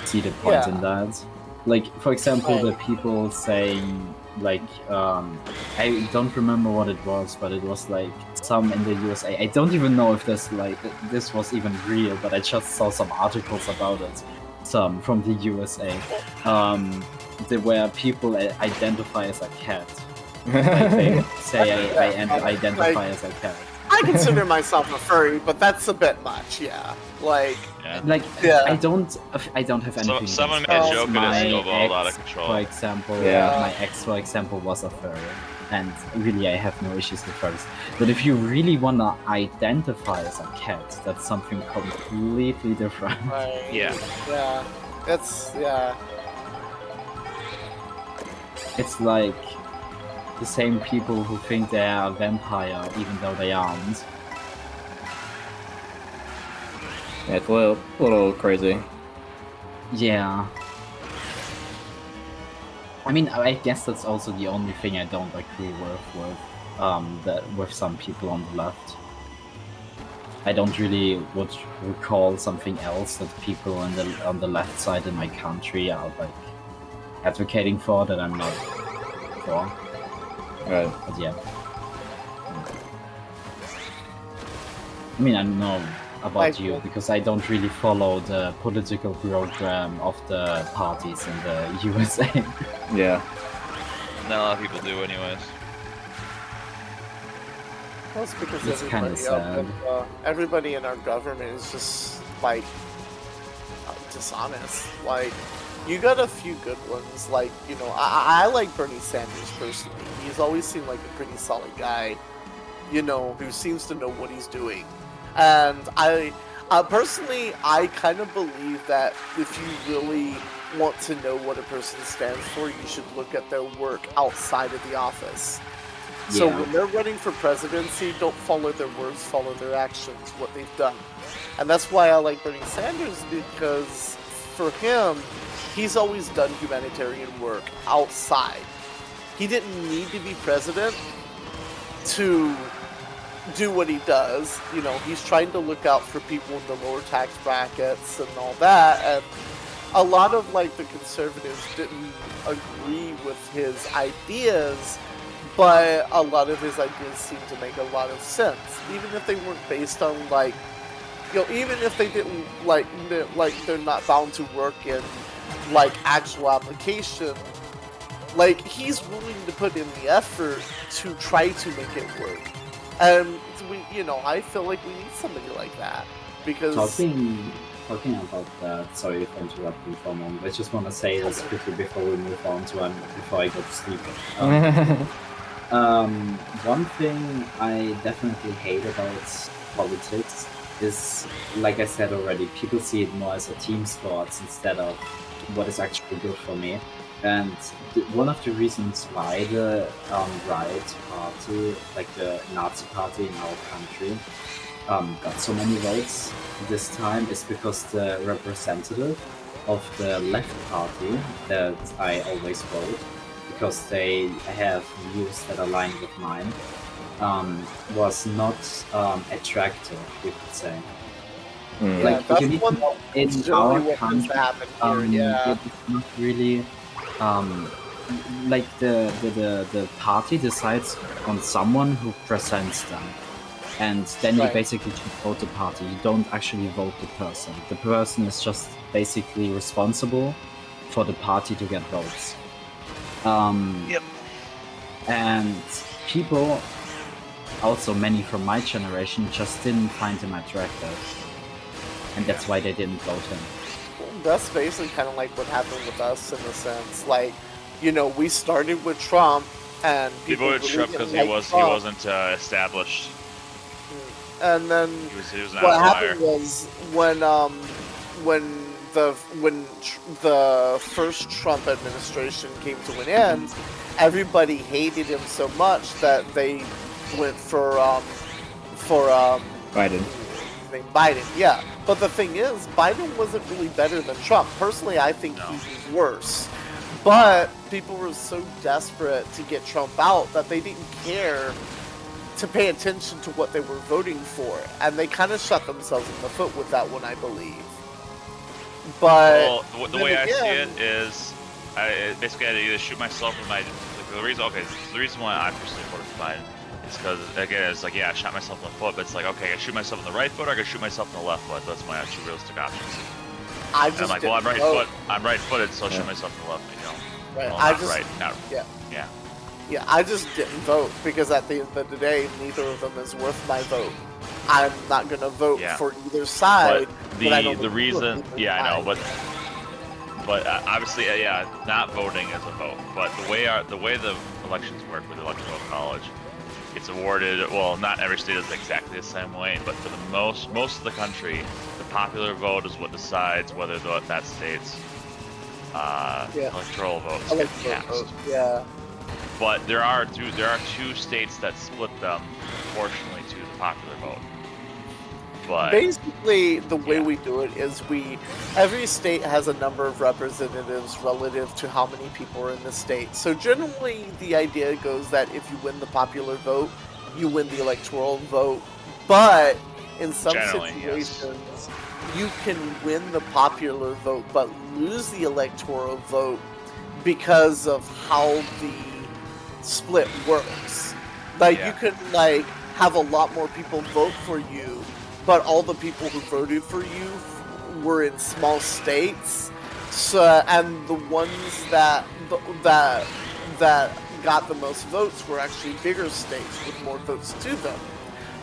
see the point in that. Like, for example, the people saying, like, I don't remember what it was, but it was like some in the USA. I don't even know if this was even real, but I just saw some articles about it. Some from the USA. Where people identify as a cat. Like they I identify as a cat. I consider myself a furry, but that's a bit much, yeah. Like, I don't have anything. Someone made a joke and it snowballed out of control. For example, my ex, for example, was a furry, and really, I have no issues with furries. But if you really wanna identify as a cat, that's something completely different. right. Yeah. Yeah. It's, yeah. It's like the same people who think they are a vampire, even though they aren't. Yeah, it's a little crazy. Yeah. I mean, I guess that's also the only thing I don't agree with some people on the left. I don't really would recall something else that people on the left side in my country are like advocating for that I'm not for. Right. But yeah. mean, I don't know about Like, you because I don't really follow the political program of the parties in the USA. Yeah. Not a lot of people do, anyways. That's because It's kinda everybody in our government is just like dishonest. Like, you got a few good ones. Like, you know, I like Bernie Sanders personally. He's always seemed like a pretty solid guy, you know, who seems to know what he's doing. And I personally, I kind of believe that if you really want to know what a person stands for, you should look at their work outside of the office. So Yeah. when they're running for presidency, don't follow their words, follow their actions, what they've done. And that's why I like Bernie Sanders, because for him, he's always done humanitarian work outside. He didn't need to be president to do what he does. You know, he's trying to look out for people in the lower tax brackets and all that. And a lot of like the conservatives didn't agree with his ideas, but a lot of his ideas seem to make a lot of sense, even if they weren't based on like, you know, even if they didn't like they're not bound to work in like actual application. Like, he's willing to put in the effort to try to make it work, and we, you know, I feel like we need somebody like that because Talking about that, sorry if I interrupt you for a moment. I just want to say this quickly before we move on to before I go to sleep. One thing I definitely hate about politics is, like I said already, people see it more as a team sport instead of what is actually good for me. And one of the reasons why the right party, like the Nazi party in our country, got so many votes this time is because the representative of the left party that I always vote, because they have views that align with mine, was not attractive, we could say. Mm. Like, that's you need to one know, in generally our what tends to country, happen here. Yeah, it's not really like the party decides on someone who presents them, and then you Right. basically just vote the party. You don't actually vote the person. The person is just basically responsible for the party to get votes. Yep. And people, also many from my generation, just didn't find him attractive, and that's why they didn't vote him. that's basically kind of like what happened with us in a sense. Like, you know, we started with Trump, and He people voted really Trump didn't because like he Trump. wasn't established. And then He was an what outlier. happened was when the first Trump administration came to an end, everybody hated him so much that they went for Biden. Biden. Yeah, but the thing is, Biden wasn't really better than Trump. Personally, I think No. he was worse. But people were so desperate to get Trump out that they didn't care to pay attention to what they were voting for, and they kind of shot themselves in the foot with that one, I believe. But Well, the then way I see again- it is, basically I had to either shoot myself with my. Like, the reason why I personally voted for Biden is because, again, it's like, yeah, I shot myself in the foot, but it's like, okay, I shoot myself in the right foot or I can shoot myself in the left foot. That's my two realistic options. I And just I'm like, well, didn't vote. I'm right-footed, so I'll Yeah. shoot myself in the left. You know, Right. well, I not just right, not yeah. Yeah, I just didn't vote because at the end of the day, neither of them is worth my vote. I'm not gonna vote Yeah. for either side. But but I don't the agree with reason, either yeah, I know, side. but obviously, yeah, not voting is a vote. But the way the elections work with the electoral college, it's awarded. Well, not every state is exactly the same way, but for the most of the country, the popular vote is what decides whether that state's electoral votes I get like to cast. vote. Yeah. But there are two states that split them proportionally to the popular vote. But Basically, the way yeah. we do it is every state has a number of representatives relative to how many people are in the state. So generally, the idea goes that if you win the popular vote, you win the electoral vote. But in some Generally, yes. situations, you can win the popular vote but lose the electoral vote because of how the split works. Like, Yeah. you could like have a lot more people vote for you, but all the people who voted for you were in small states. So, and the ones that got the most votes were actually bigger states with more votes to them.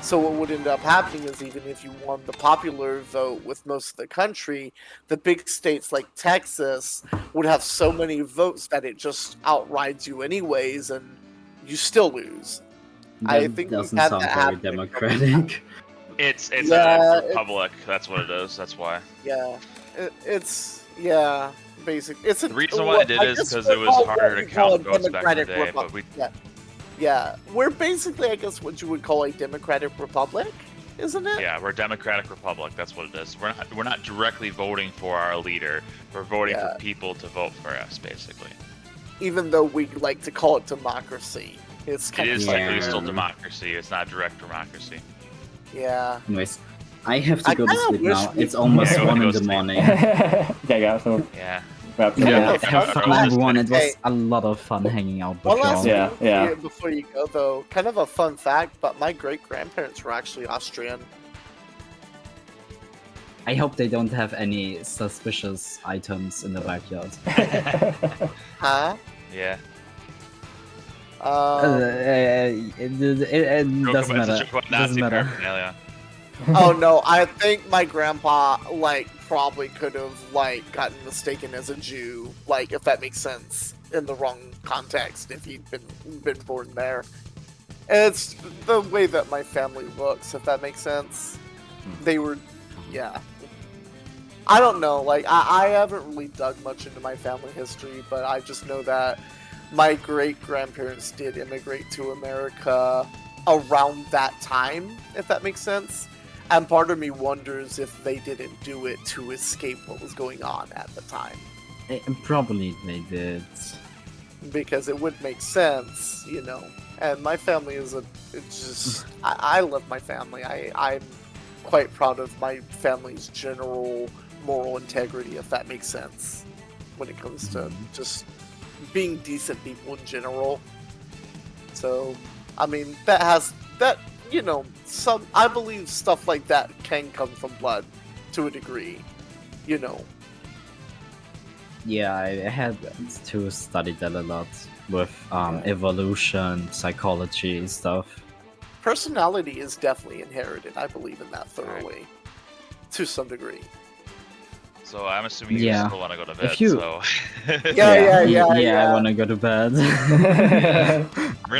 So what would end up happening is even if you won the popular vote with most of the country, the big states like Texas would have so many votes that it just outrides you anyways, and you still lose. That I think we've doesn't had sound that very happen. democratic. It's Yeah, a republic. That's what it is. That's why. Yeah, basic. It's The reason why I did is because it was harder to count votes back in the day. But we Yeah, we're basically, I guess, what you would call a democratic republic, isn't it? yeah, we're a democratic republic. That's what it is. We're not directly voting for our leader. We're voting Yeah. for people to vote for us, basically. Even though we like to call it democracy, it's It kind is of like, technically still Yeah. democracy. It's not direct democracy. yeah. Anyways, I have to I go to kinda sleep wish now. we- It's almost Yeah, 1 in go the sleep. morning. Yeah, so Yeah. wrap Yeah, Yeah, up. have I fun, was everyone. It was Hey. a lot of fun hanging out with One you last all. Yeah, thing yeah. before you go, though, kind of a fun fact, but my great-grandparents were actually Austrian. I hope they don't have any suspicious items in the backyard. Huh? Yeah. It Joke doesn't about- it's a matter. joke about Doesn't Nazi matter. paraphernalia. Oh no, I think my grandpa probably could have gotten mistaken as a Jew, if that makes sense, in the wrong context if he'd been born there. It's the way that my family looks, if that makes sense. They were, yeah. I don't know, I haven't really dug much into my family history, but I just know that my great-grandparents did immigrate to America around that time, if that makes sense. And part of me wonders if they didn't do it to escape what was going on at the time. Probably they did. Because it would make sense, And my family I love my family. I'm quite proud of my family's general moral integrity, if that makes sense. When it comes to just being decent people in general. So, I mean, I believe stuff like that can come from blood to a degree, Yeah, I had to study that a lot with evolution, psychology, and stuff. Personality is definitely inherited. I believe in that thoroughly, to some degree. So I'm assuming you Yeah. still want to go to bed. If you- So Yeah. I want to go to bed. we're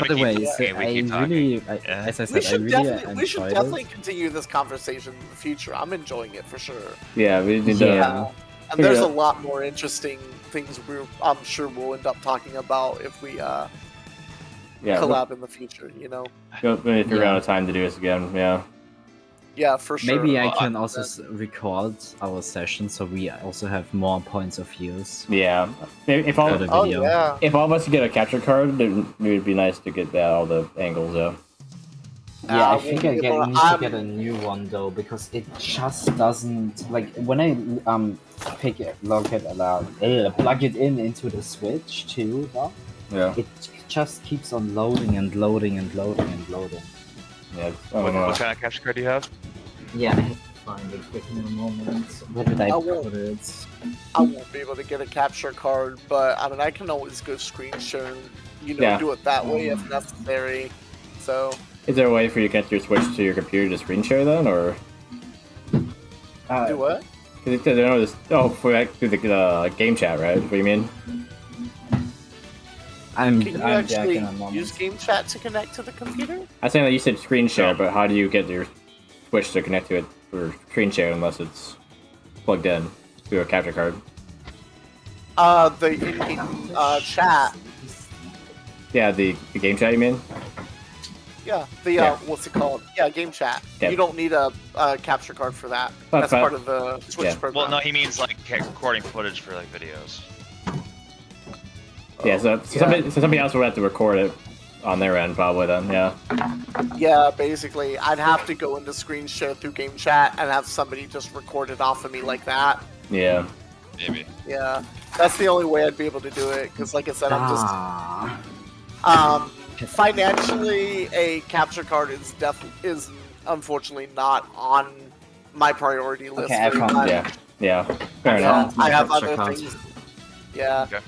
By gonna the keep way, talking. We keep talking. Yeah. as I We said, I should really definitely, enjoyed it. continue this conversation in the future. I'm enjoying it for sure. Yeah, we need to. Yeah. And there's Yeah. a lot more interesting things I'm sure we'll end up talking about if we Yeah, collab in the future, we'll figure Yeah. out a time to do this again. Yeah. Yeah, for sure. Maybe I Well, can also record our session so we also have more points of views. Yeah. If all For the Oh, video. yeah. if all of us could get a capture card, then it would be nice to get all the angles. Yeah. Yeah, I we'll think be I able need to- to get a new one though because it just doesn't when I plug it into the Switch too. Though, Yeah. it just keeps on loading and loading and loading and loading. Yeah. I don't know. What kind of capture card do you have? Yeah, I have to find it quick in a moment. Where did I I won't- put it? I won't be able to get a capture card, but I mean, I can always go screen share and, Yeah. do it that way if necessary. So, Is there a way for you to connect your Switch to your computer to screen share then, or? do what? Because I know this. Oh, through the game chat, right? What do you mean? I'm Can you back actually in a moment. use game chat to connect to the computer? I'm saying that you said screen share, No. but how do you get your Switch to connect to it for screen share unless it's plugged in through a capture card? The in-game chat. Yeah, the game chat. You mean? Yeah, Yeah. what's it called? Yeah, game chat. Yeah. You don't need a capture card for that. That's That's fine. part of the Switch Yeah. program. Well, no, he means recording footage for videos. Yeah. So somebody else would have to record it on their end, probably. Then, yeah. Yeah, basically, I'd have to go into screen share through game chat and have somebody just record it off of me like that. Yeah. Maybe. Yeah, that's the only way I'd be able to do it. Because, like I said, I'm just Ah. financially, a capture card is unfortunately not on my priority list. Okay, I very found much. Yeah. Fair I enough. found my I have capture other card. things. Yeah. Okay.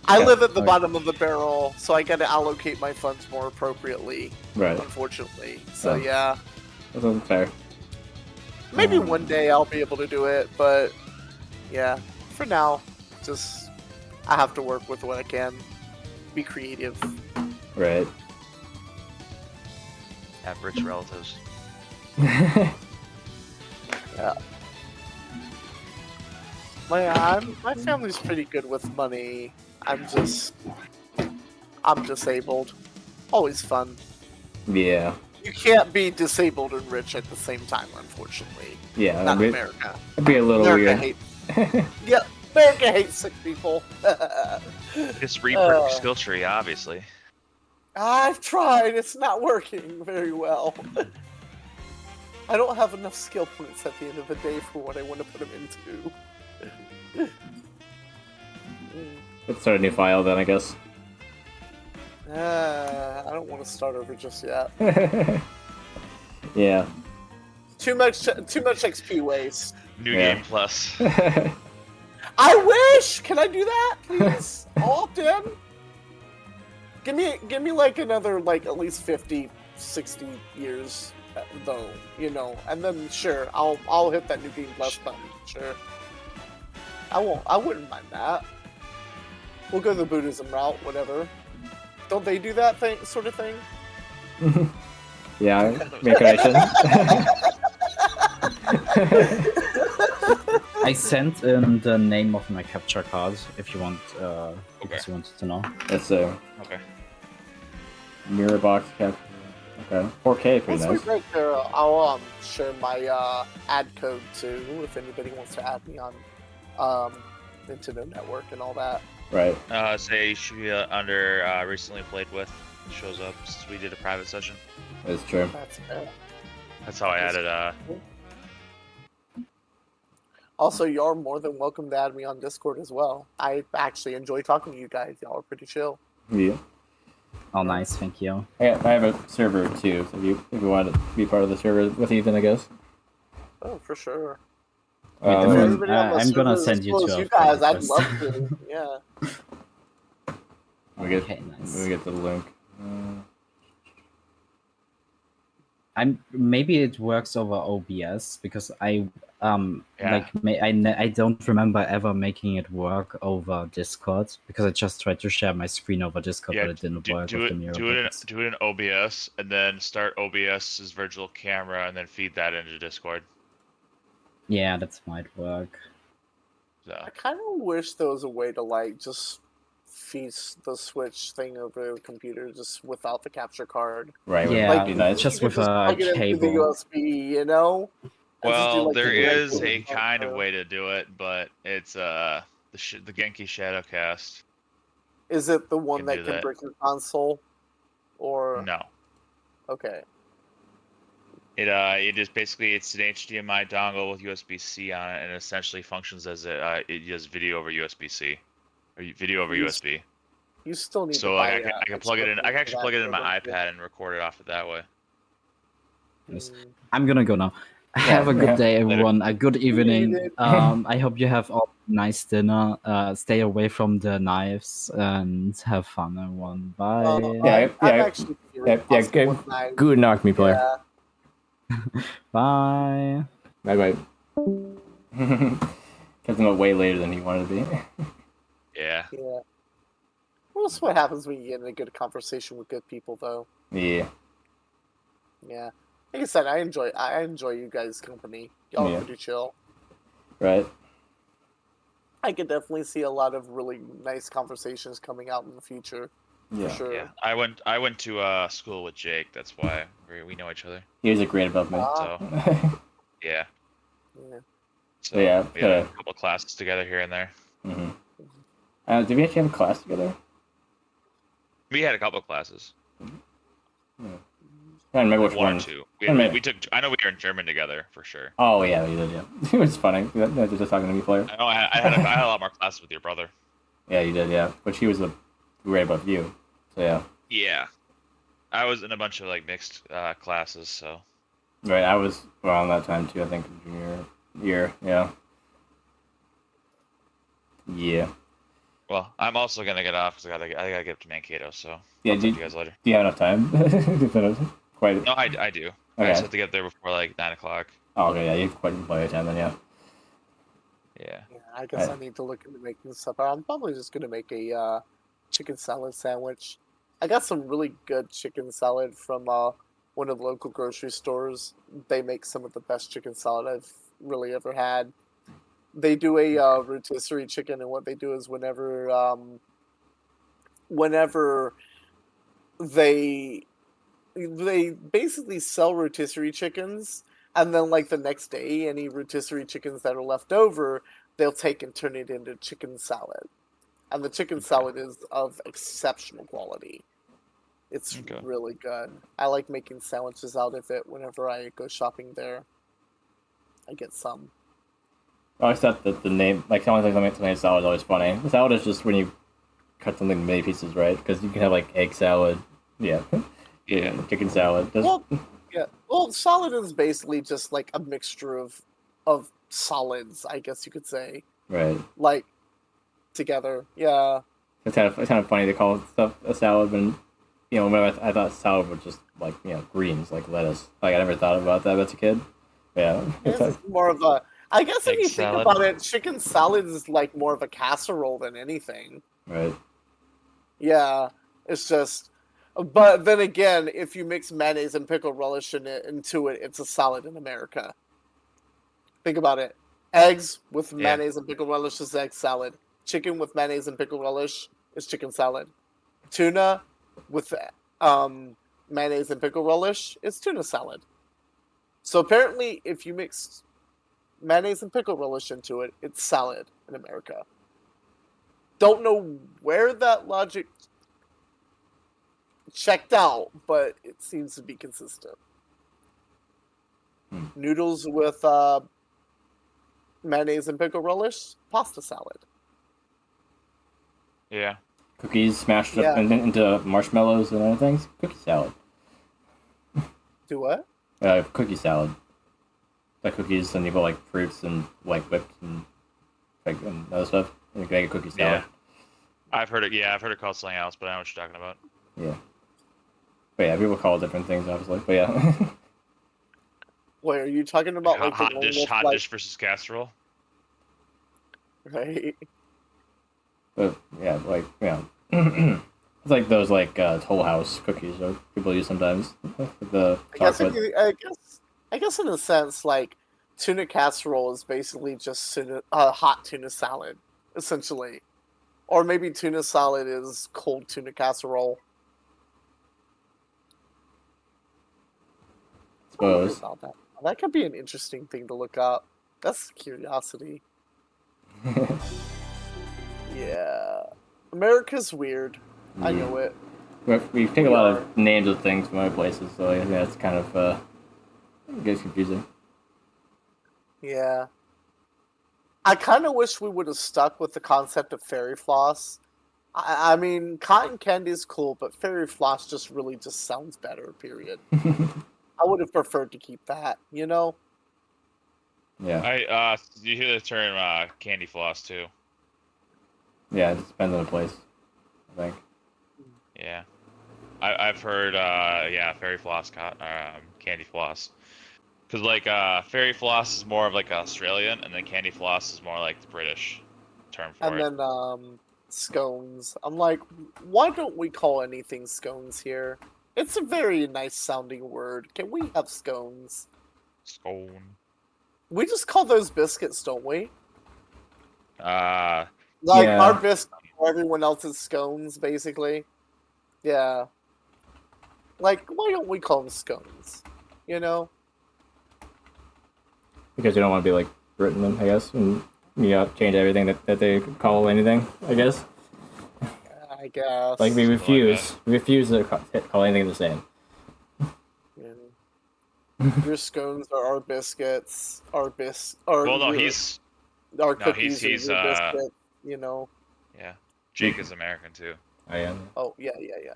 I Yeah, live at the alright. bottom of the barrel, so I gotta allocate my funds more appropriately, Right. unfortunately. So Oh. yeah. That sounds fair. Maybe one day I'll be able to do it, but yeah. For now, just I have to work with what I can. Be creative. Right. Have rich relatives. Yeah. My family's pretty good with money. I'm disabled. Always fun. Yeah. You can't be disabled and rich at the same time, unfortunately. Yeah. Not It'd America. be a little America weird. hates. Yeah, America hates sick people. Just read your skill tree, obviously. I've tried. It's not working very well. I don't have enough skill points at the end of the day for what I want to put them into. Let's start a new file then, I guess. I don't want to start over just yet. Yeah. Too much XP waste. New Yeah. game plus. I wish. Can I do that, please? I'll opt in. Give me like another like at least 50, 60 years though, you know, and then sure, I'll hit that new game plus button. Sure. I wouldn't mind that. We'll go the Buddhism route, whatever. Don't they do that sort of thing? Yeah. Reincarnation. I sent in the name of my capture card if you want. Because you wanted to know. That's a Okay. mirror box cap. Okay. 4K, pretty That's nice. right there. I'll share my ad code too if anybody wants to add me on Nintendo Network and all that. Right. Say you should be under recently played with. It shows up since we did a private session. That's true. That's fair. That's how I added. Also, you're more than welcome to add me on Discord as well. I actually enjoy talking to you guys. Y'all are pretty chill. Yeah. Oh, nice, thank you. I have a server too, so if you want to be part of the server with Ethan, I guess. Oh, for sure. Wait, Uh, the moon- Everybody on the I'm gonna server send as you well to as a you guys. I'd request. love to. Yeah. we get Okay, nice. we get the link. Maybe it works over OBS because I Yeah. I don't remember ever making it work over Discord because I just tried to share my screen over Discord, Yeah, but it didn't work do with the it. mirror. Do it. buttons. Do it in OBS, and then start OBS's virtual camera, and then feed that into Discord. Yeah, that might work. So I kind of wish there was a way to like just feed the Switch thing over the computer just without the capture card. Right. Yeah, Would be nice. just You could with a plug it into the cable. USB, you know. And just do, well, like, the there is regular a kind of transfer. way to do it, but it's the Genki Shadowcast. Is it the one Can that do can that. break your console? Or No, okay. it is basically it's an HDMI dongle with USB-C on it, and it essentially functions as it does video over USB-C or video over Yes. USB. You still need So to like, buy I can plug it in. I can actually plug it in my that. iPad and record it off it that way. Yes. Mm. I'm gonna go now. Yeah, Have a good yeah. day, Later. everyone. A good evening. it. I hope you have all nice dinner. Stay away from the knives and have fun, everyone. Bye. Yeah, I'm yeah, actually yeah, good. Good knock me, player. Yeah. Bye. Bye bye. Kept him up way later than he wanted to be. Yeah. Yeah. Well, that's what happens when you get in a good conversation with good people, though. Yeah. Yeah. Like I said, I enjoy you guys' company. Y'all Yeah. are pretty chill. Right. I could definitely see a lot of really nice conversations coming out in the future. Yeah. For sure. Yeah. I went to school with Jake. That's why we know each other. He was a grade above me. So yeah. Yeah. So Yeah, we had a yeah. couple classes together here and there. hmm did we actually have a class together? We had a couple classes. I don't remember which One or one. two. I mean- We took. I know we were in German together for sure. Oh yeah, you did. Yeah, it was funny. You were just talking to me, player. I know. I had a lot more classes with your brother. Yeah, you did. Yeah, but she was a grade above you. So yeah. Yeah. I was in a bunch of like mixed classes, so Right, I was around that time too. I think junior year. Yeah. Yeah. Well, I'm also gonna get off because I gotta get up to Mankato. So Yeah. I'll talk to you guys later. Do you have enough time? to finish? Quite. No, I do. I Okay. just have to get there before like 9 o'clock. Oh, okay. Yeah, you have quite plenty of time then. Yeah. Yeah. Yeah, I guess I need to look into making supper. I'm probably just gonna make a chicken salad sandwich. I got some really good chicken salad from one of the local grocery stores. They make some of the best chicken salad I've really ever had. They do a rotisserie chicken, and what they do is whenever they they basically sell rotisserie chickens, and then like the next day, any rotisserie chickens that are left over, they'll take and turn it into chicken salad. And the chicken salad is of exceptional quality. It's Okay. really good. I like making sandwiches out of it whenever I go shopping there. I get some. I always thought that the name, like, someone like something salad is always funny. The salad is just when you cut something in many pieces, right? Because you can have like egg salad, yeah, Yeah. chicken salad. Well, yeah. Well, salad is basically just like a mixture of solids, I guess you could say, Right. like together. Yeah. It's kind of funny to call stuff a salad when, whenever I thought salad was just like, greens, like lettuce. Like, I never thought about that as a kid. Yeah. It's more of a. I guess if Egg you salad. think about it, chicken salad is like more of a casserole than anything. Right. Yeah, it's just. But then again, if you mix mayonnaise and pickle relish into it, it's a salad in America. Think about it. Eggs with Yeah. mayonnaise and pickle relish is egg salad. Chicken with mayonnaise and pickle relish is chicken salad. Tuna with mayonnaise and pickle relish is tuna salad. So apparently, if you mix mayonnaise and pickle relish into it, it's salad in America. Don't know where that logic checked out, but it seems to be consistent. Noodles with mayonnaise and pickle relish, pasta salad. Yeah. Cookies smashed Yeah. up into marshmallows and other things. Cookie salad. Do what? Cookie salad. Like cookies, and you put like fruits and like whipped and like and other stuff. And you can make a cookie salad. Yeah. I've heard it. Yeah, I've heard it called something else, but I know what you're talking about. Yeah. But yeah, people call it different things, obviously. But yeah. Wait, are you talking about like hot the one dish, with, hot like, dish versus casserole. right? But yeah, like it's like those like Toll House cookies that people use sometimes with the chocolate. I guess in a sense, like tuna casserole is basically just hot tuna salad, essentially, or maybe tuna salad is cold tuna casserole. I wonder Suppose. about that. That could be an interesting thing to look up. That's curiosity. Yeah, America's weird. I know it. We take a lot of names of things from other places, so yeah, it's kind of it gets confusing. Yeah. I kind of wish we would have stuck with the concept of fairy floss. I mean, cotton candy is cool, but fairy floss just really just sounds better, period. I would have preferred to keep that, you know? Yeah. You hear the term candy floss too. Yeah, it just depends on the place, I think. Yeah. I've heard fairy floss, candy floss. Because like fairy floss is more of like Australian, and then candy floss is more like the British term for And it. then scones. I'm like, why don't we call anything scones here? It's a very nice sounding word. Can we have scones? Scone. We just call those biscuits, don't we? Uh, Like Yeah. our biscuits are everyone else's scones, basically. Yeah. Like, why don't we call them scones? You know? Because you don't want to be like Britain, I guess, and change everything that they call anything, I guess. I guess. Like we Something like refuse to call anything the same. Yeah. Your scones are our biscuits. Our well, no, our cookies he's are your biscuits. You know. yeah. Jake is American too. I am. Oh yeah.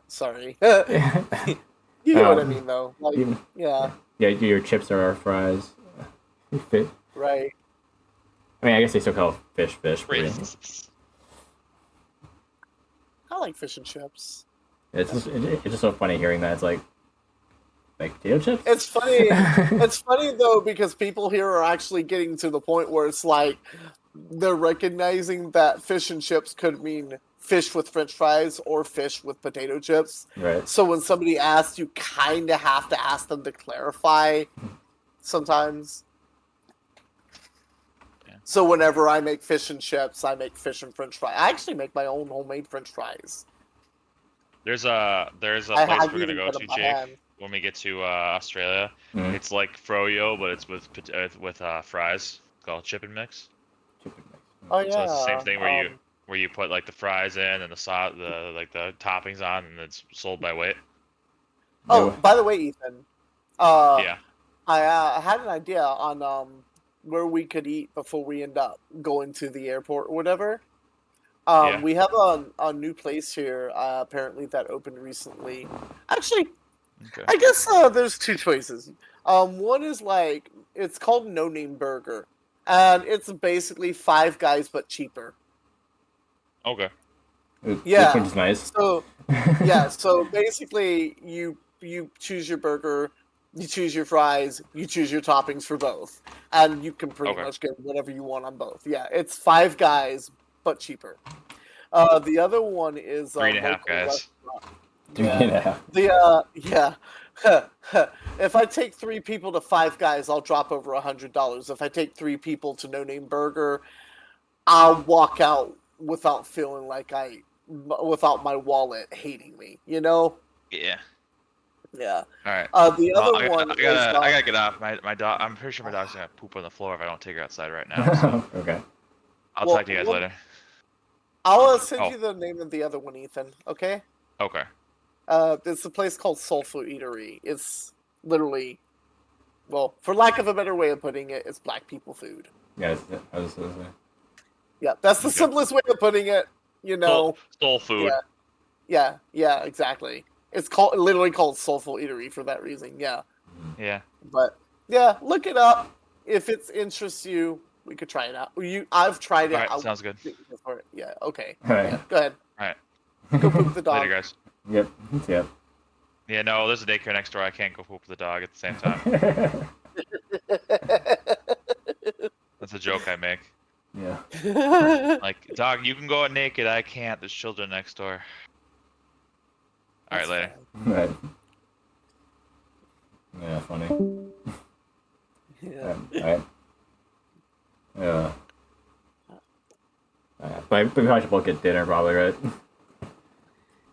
Sorry. Yeah. You know what I mean, though. Like, Even yeah. Yeah, your chips are our fries. Fi- Right. I mean, I guess they still call fish. But yeah. Racist. I like fish and chips. It's just so funny hearing that. It's like potato chips. It's funny. It's funny though because people here are actually getting to the point where it's like they're recognizing that fish and chips could mean fish with French fries or fish with potato chips. Right. So when somebody asks, you kind of have to ask them to clarify. Sometimes. Yeah. So whenever I make fish and chips, I make fish and French fries. I actually make my own homemade French fries. There's a place we're gonna go to, Jake, when we get to Australia. Mhm. It's like froyo, but it's with fries. It's called chip and mix. Chicken mix. Oh yeah. So it's the same thing where you put like the fries in and the toppings on, and it's sold by weight. Oh, by the way, Ethan. Yeah. I had an idea on where we could eat before we end up going to the airport or whatever. Yeah. We have a new place here apparently that opened recently. Actually, Okay. I guess there's two choices. One is like it's called No Name Burger, and it's basically Five Guys but cheaper. Okay. Yeah. Which is nice. So yeah, so basically you choose your burger, you choose your fries, you choose your toppings for both, and you can pretty Okay. much get whatever you want on both. Yeah, it's Five Guys but cheaper. The other one is 3.5 local guys. restaurant. Three Yeah. and a half. Yeah. If I take 3 people to Five Guys, I'll drop over $100. If I take 3 people to No Name Burger, I'll walk out without feeling like without my wallet hating me. You know? Yeah. Yeah. All right. The Well, other one is I gotta get off. My dog. I'm pretty sure my dog's gonna poop on the floor if I don't take her outside right now. So Okay. I'll Well, talk to you guys well- later. I'll send Oh. you the name of the other one, Ethan. Okay. Okay. It's a place called Soulful Eatery. It's literally, well, for lack of a better way of putting it, it's black people food. Yeah, I was gonna say. Yeah, that's the Okay. simplest way of putting it. You know. Soul food. Yeah, exactly. It's literally called Soulful Eatery for that reason. Yeah, Yeah. but yeah, look it up if it interests you. We could try it out. I've tried it. All right. I Sounds good. wouldn't go for it. Yeah. Okay. All right. Yeah, go ahead. All right. Go poop the dog. Later, guys. Yep. Yep. Yeah. No, there's a daycare next door. I can't go poop the dog at the same time. That's a joke I make. Yeah. Like, dog, you can go out naked. I can't. There's children next door. All right, later. Right. Yeah, funny. Yeah. Alright. Yeah. But we probably should both get dinner, probably, right?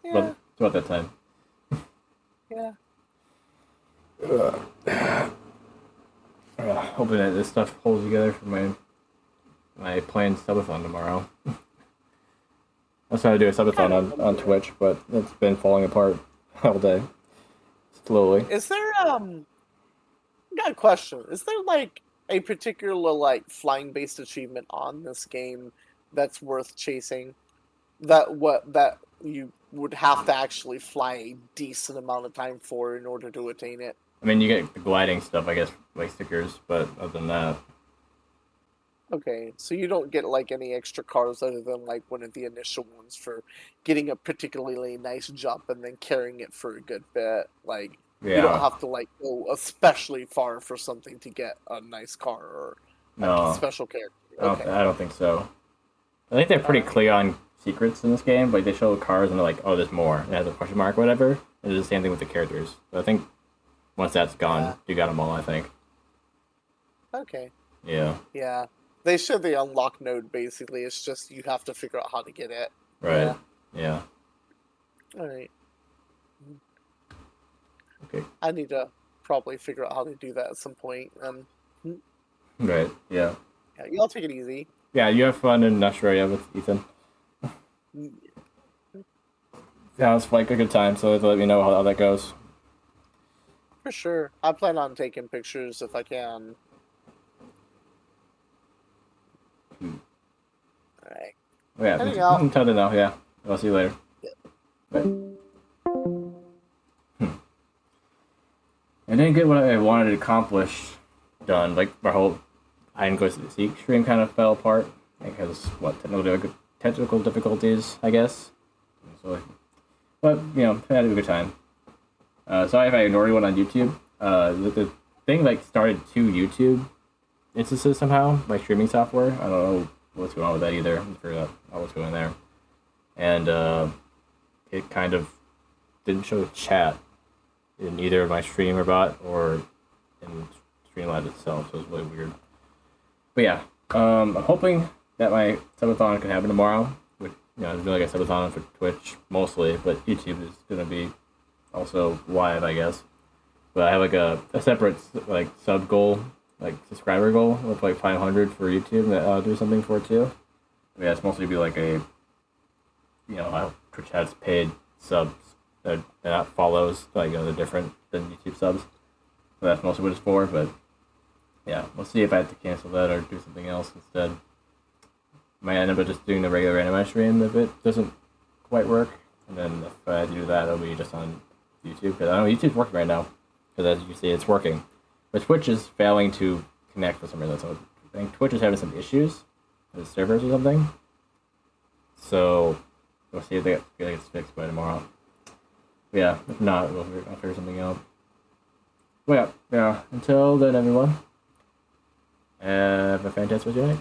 Yeah. But it's about that time. Yeah. Hoping that this stuff holds together for my planned subathon tomorrow. I was trying to do a subathon on Twitch, but it's been falling apart all day. Slowly. Is there got a question. Is there like a particular like flying based achievement on this game that's worth chasing? That you would have to actually fly a decent amount of time for in order to attain it. I mean, you get the gliding stuff, I guess, like stickers, but other than that, Okay, so you don't get like any extra cars other than like one of the initial ones for getting a particularly nice jump and then carrying it for a good bit. Like you don't yeah, have to like go especially far for something to get a nice car or a no, special character. I don't, Okay. I don't think so. I think they're pretty clear on secrets in this game. Like they show the cars and they're like, "Oh, there's more." And it has a question mark or whatever. And it's the same thing with the characters. But I think once that's gone, Yeah. you got them all. I think. Okay. Yeah. Yeah. They showed the unlock node basically. It's just you have to figure out how to get it. Right. Yeah. Alright. Okay. I need to probably figure out how to do that at some point. Right. Yeah. Yeah, y'all take it easy. Yeah. You have fun in Australia with Ethan. Sounds like a good time. So let me know how that goes. For sure. I plan on taking pictures if I can. Alright. Yeah. Heading out. Until then, though. Yeah. I'll see you later. Yeah. Bye. I didn't get what I wanted to accomplish done. Like my whole hide and go seek stream kind of fell apart because technical difficulties, I guess. So, but I had a good time. Sorry if I ignored anyone on YouTube. The thing started 2 YouTube instances somehow, my streaming software. I don't know what's going on with that either. I figured out what's going on there. And it kind of didn't show chat in either my streamer bot or in Streamlabs itself, so it was really weird. But yeah, I'm hoping that my subathon can happen tomorrow. Which, I'm doing like a subathon for Twitch mostly, but YouTube is gonna be also live, I guess. But I have like a separate sub goal, subscriber goal of 500 for YouTube that I'll do something for too. But yeah, it's mostly be like a, Twitch has paid subs that not follows, they're different than YouTube subs. So that's mostly what it's for, but yeah, we'll see if I have to cancel that or do something else instead. Might end up just doing the regular anime stream if it doesn't quite work, and then if I do that, it'll be just on YouTube, because I know YouTube's working right now, because as you see, it's working. But Twitch is failing to connect for some reason, so I think Twitch is having some issues with the servers or something. So we'll see if they get it fixed by tomorrow. But yeah, if not, I'll figure something out. But yeah, until then, everyone, have a fantastic night.